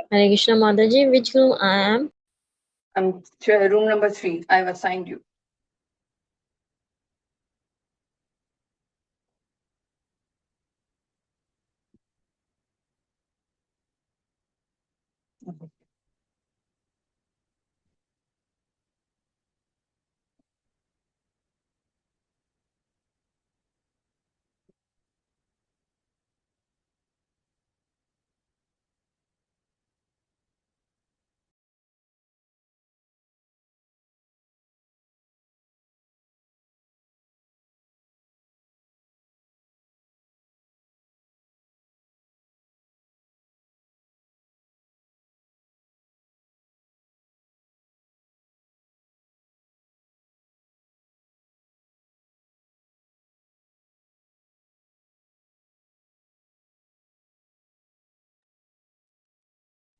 Hare Krishna Mataji, which group I am? I'm room number 3. I've assigned you.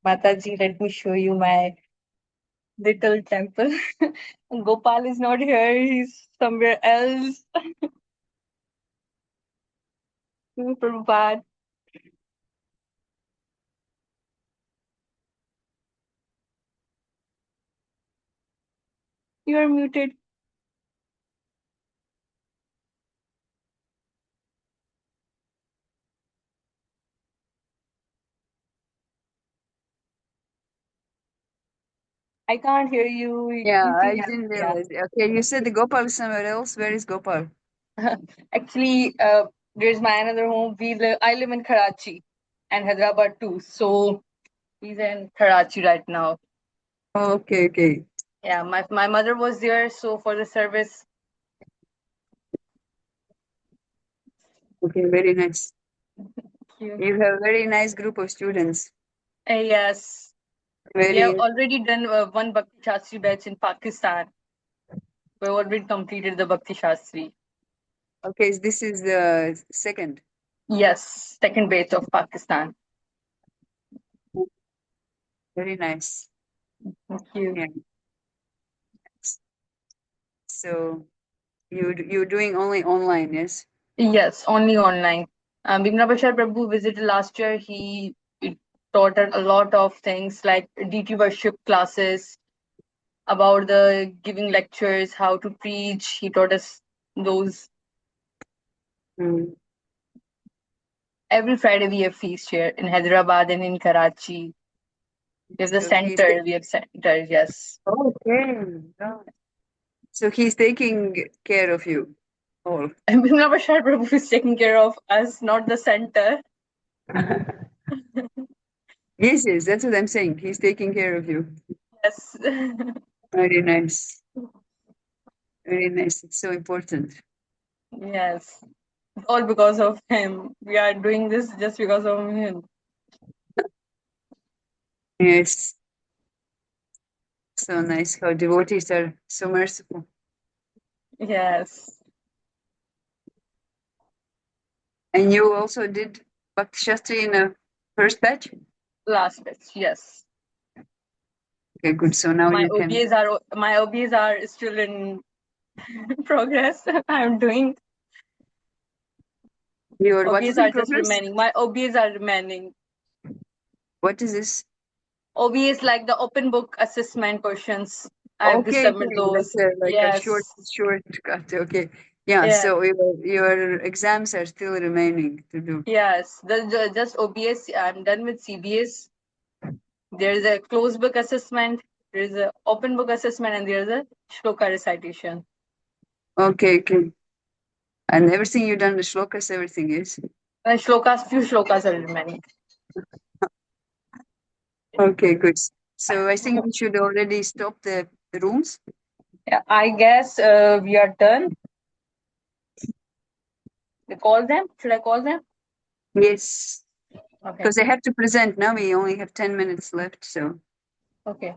Mataji, let me show you my little temple. Gopal is not here, he's somewhere else. Prabhupada. You are muted. I can't hear you. Yeah, You I please- didn't yeah. realize. Okay, you said the Gopal is somewhere else. Where is Gopal? Actually, there's my another home. I live in Karachi and Hyderabad too. So he's in Karachi right now. Oh, okay, okay. Yeah, my mother was there, so for the service. Okay, very nice. You. You have a very nice group of students. Yes. We Very have already done one Bhakti Shastri batch in Pakistan. We've already completed the Bhakti Shastri. okay. This is the second. Yes, second batch of Pakistan. Very nice. Thank you. Yeah. So you're doing only online, yes? Yes, only online. Bimla Bashar Prabhu visited last year. He taught us a lot of things like DT worship classes, about the giving lectures, how to preach. He taught us those. Mm. Every Friday we have feast here in Hyderabad and in Karachi. We have the So center. We have center. Yes. okay. Oh. So he's taking care of you all. And Bimla Bashar Prabhu is taking care of us, not the center. Yes, yes, that's what I'm saying. He's taking care of you. Yes. Very nice. Very nice. It's so important. Yes. All because of him. We are doing this just because of him. Yes. So nice how devotees are so merciful. Yes. And you also did Bhakti Shastri in a first batch? Last batch. Yes. Okay, good. So now My you can. OBs are still in progress. I'm doing. Your what is OBs in are just progress? remaining. My OBs are remaining. What is this? OBs like the open book assessment questions. I have to Okay, submit okay, those. like a Yes. shortcut. Okay, yeah. Yeah. So your exams are still remaining to do. Yes. Just OBS. I'm done with CBS. There's a closed book assessment. There's a open book assessment, and there's a shloka recitation. Okay, okay. And everything you done the shlokas, everything is. Few shlokas are remaining. Okay, good. So I think we should already stop the rooms. Yeah, I guess we are done. We call them? Should I call them? Yes, Okay. because I have to present now. We only have 10 minutes left, so. Okay.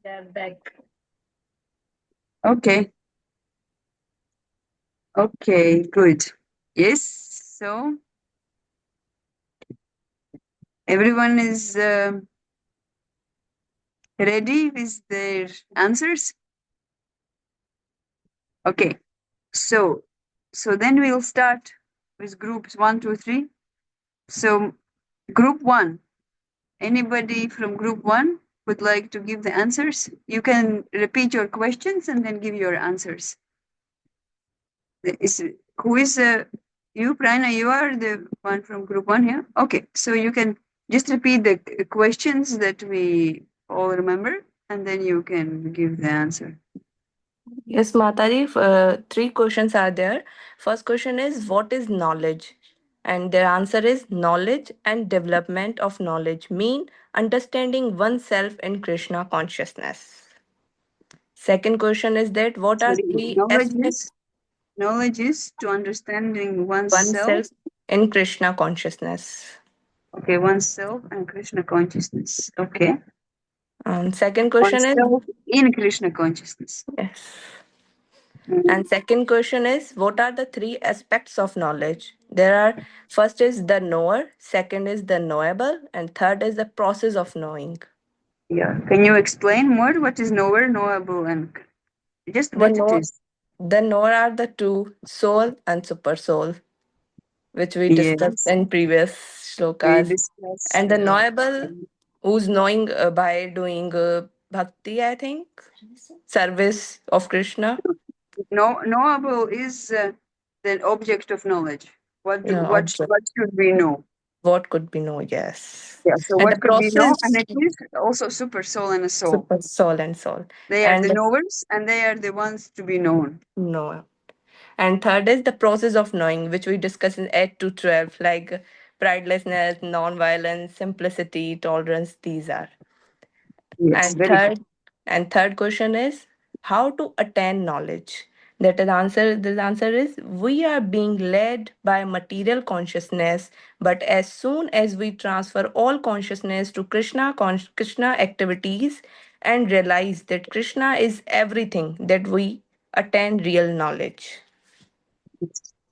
They're back. Okay. Okay, good. Yes, so everyone is ready with their answers? Okay, so then we'll start with groups 1, 2, 3. So group 1, anybody from group 1 would like to give the answers? You can repeat your questions and then give your answers. Who is you, Prana? You are the one from group 1 here? Okay, so you can just repeat the questions that we all remember and then you can give the answer. Yes, Mataji, three questions are there. First question is, what is knowledge? And their answer is, knowledge and development of knowledge mean understanding oneself in Krishna consciousness. Second question is that what are Sorry, three aspects knowledge is to understanding oneself. oneself in Krishna consciousness? Okay, oneself and Krishna consciousness. Okay. And second question is, Oneself in Krishna consciousness. yes. Mm. And second question is, what are the three aspects of knowledge? There are, first is the knower, second is the knowable, and third is the process of knowing. Yeah. Can you explain more? What is knower, knowable, and just The what it know is? the knower are the two, soul and super soul, which we discussed Yes. in previous We shlokas. discussed. And the knowable, who's knowing by doing bhakti, I think, service of Krishna. Knowable is the object of knowledge. Yeah, What object. should we know? What could be know? Yes. Yeah. So And the what could we know? And process, it is also super soul and a soul. super soul and soul. They are And the the knowers, and they are the ones to be known. know. And third is the process of knowing, which we discuss in 8 to 12, like pridelessness, non-violence, simplicity, tolerance. These are. Yes, And very good. third question is how to attain knowledge. That is answer. The answer is we are being led by material consciousness, but as soon as we transfer all consciousness to Krishna activities and realize that Krishna is everything, that we attain real knowledge.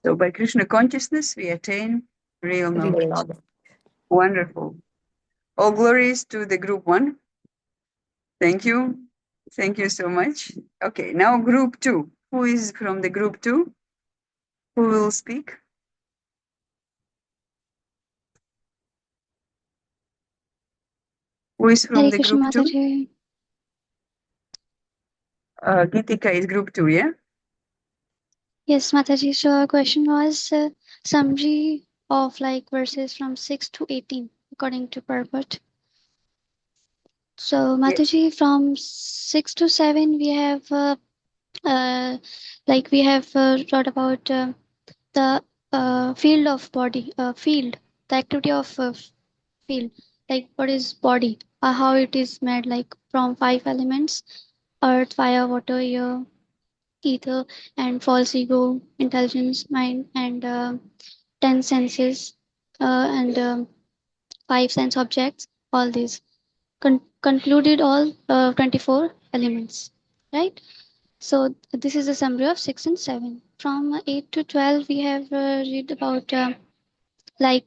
So by Krishna consciousness, we attain real Real knowledge. knowledge. Wonderful. All glories to the group 1. Thank you. Thank you so much. Okay, now group 2. Who is from the group 2? Who will speak? Who is from Hare the Krishna group 2? Mataji. Gitika is group 2, yeah? Yes, Mataji. So our question was summary of like verses from 6 to 18 according to Purport. So Yes. Mataji, from 6 to 7 we have taught about the field of body, field, the activity of field, like what is body, how it is made, like from 5 elements: earth, fire, water, air, ether, and false ego, intelligence, mind, and 10 senses, and 5 sense objects. All these concluded all 24 elements, right? So this is a summary of 6 and 7. From 8 to 12, we have read about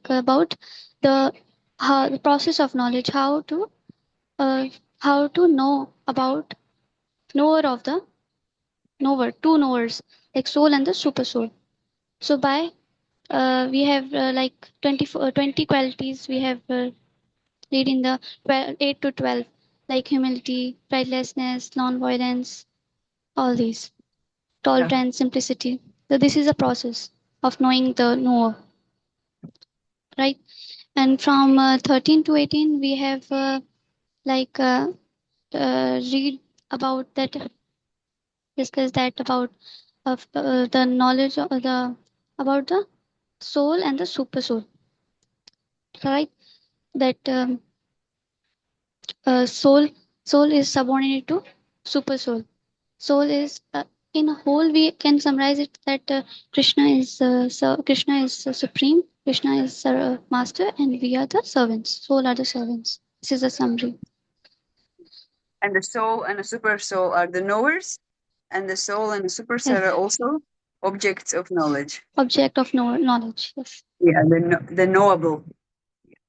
about the the process of knowledge, uh, how to know about knower of the knower, two knowers, like soul and the super soul. So by we have 20 qualities we have read in the 8 to 12, like humility, pridelessness, non-violence, all these, Yeah. tolerance, simplicity. So this is a process of knowing the knower, right? And from 13 to 18, we have like read about that, discuss that about of the knowledge of the about the soul and the super soul, right? That soul is subordinate to super soul. Soul is in a whole we can summarize it that Krishna is supreme, Krishna is master, and we are the servants. Soul are the servants. This is a summary. And the soul and the super soul are the knowers, and the soul and the super soul Yes. are also objects of knowledge. Object of knowledge. Yes. Yeah, the knowable.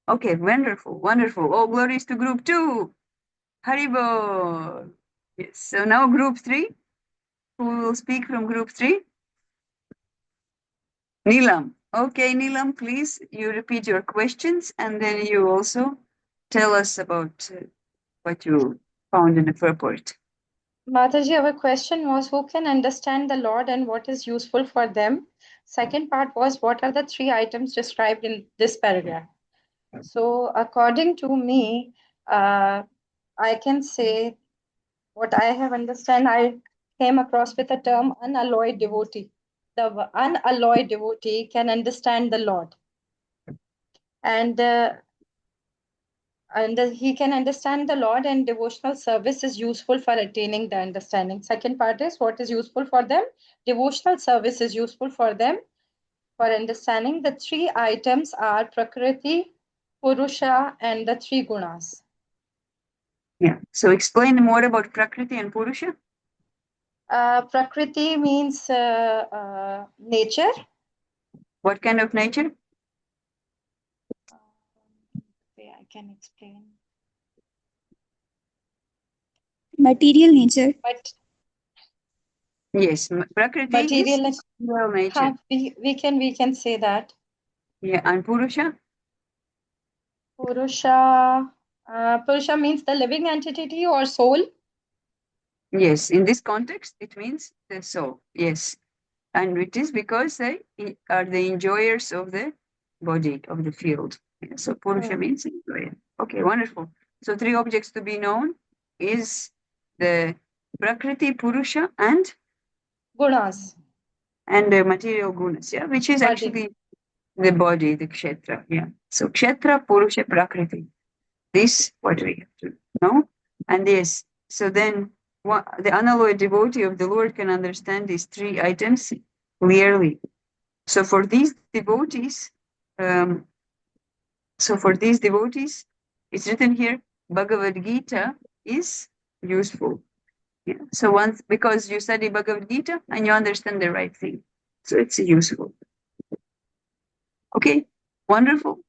Okay, wonderful, wonderful. All glories to group 2. Haribo. Yes. So now group 3. Who will speak from group 3? Neelam. Okay, Neelam, please, you repeat your questions and then you also tell us about what you found in the purport. Mataji, our question was who can understand the Lord and what is useful for them? Second part was what are the 3 items described in this paragraph? So, according to me, I can say what I have understand. I came across with the term unalloyed devotee. The unalloyed devotee can understand the Lord, and he can understand the Lord, and devotional service is useful for attaining the understanding. Second part is what is useful for them. Devotional service is useful for them for understanding. The 3 items are Prakriti, Purusha, and the 3 gunas. Yeah. So explain more about Prakriti and Purusha. Prakriti means nature. What kind of nature? I can explain. Material nature. But yes, Prakriti material is material nature. We can say that. Yeah, and Purusha? Purusha means the living entity or soul. Yes, in this context, it means the soul. Yes. And it is because they are the enjoyers of the body, of the field. Yeah, so Purusha means enjoyer. Okay, wonderful. So 3 objects to be known is the Prakriti, Purusha, and Gunas. And the material gunas, yeah, which is Body. actually the body, the kshetra. Yeah. So kshetra, Purusha, Prakriti. This what we have to know. And yes, so then the unalloyed devotee of the Lord can understand these 3 items clearly. So for these devotees, it's written here, Bhagavad Gita is useful. Yeah. So once, because you study Bhagavad Gita and you understand the right thing. So it's useful. Okay, wonderful.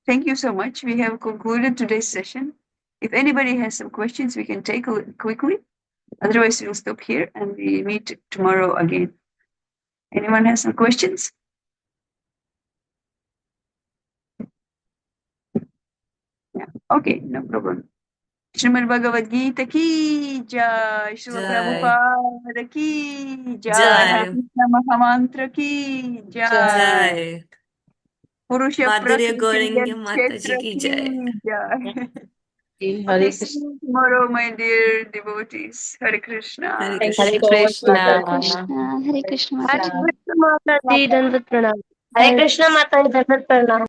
Thank you so much. We have concluded today's session. If anybody has some questions, we can take a quickly. Otherwise, we'll stop here and we meet tomorrow again. Anyone has some questions? Yeah. Okay, no problem. Srimad Bhagavad Gita ki jai, Srila Prabhupada ki jai, Hare Krishna Mahamantra ki jai. Purusha Madhurya Prakriti Gaurangi and Mataji Kshetra ki ki jai. jai. Hare Okay, see Krishna. you tomorrow, my dear devotees. Hare Krishna. Hare Thank you Krishna. so much, Hare Mataji. Krishna. Hare Krishna Hare Mataji. Krishna Mataji, Dandavat Pranam. Hare Krishna Mataji, Dandavat Pranam.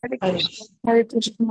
Hare Hare Krishna. Hare Krishna.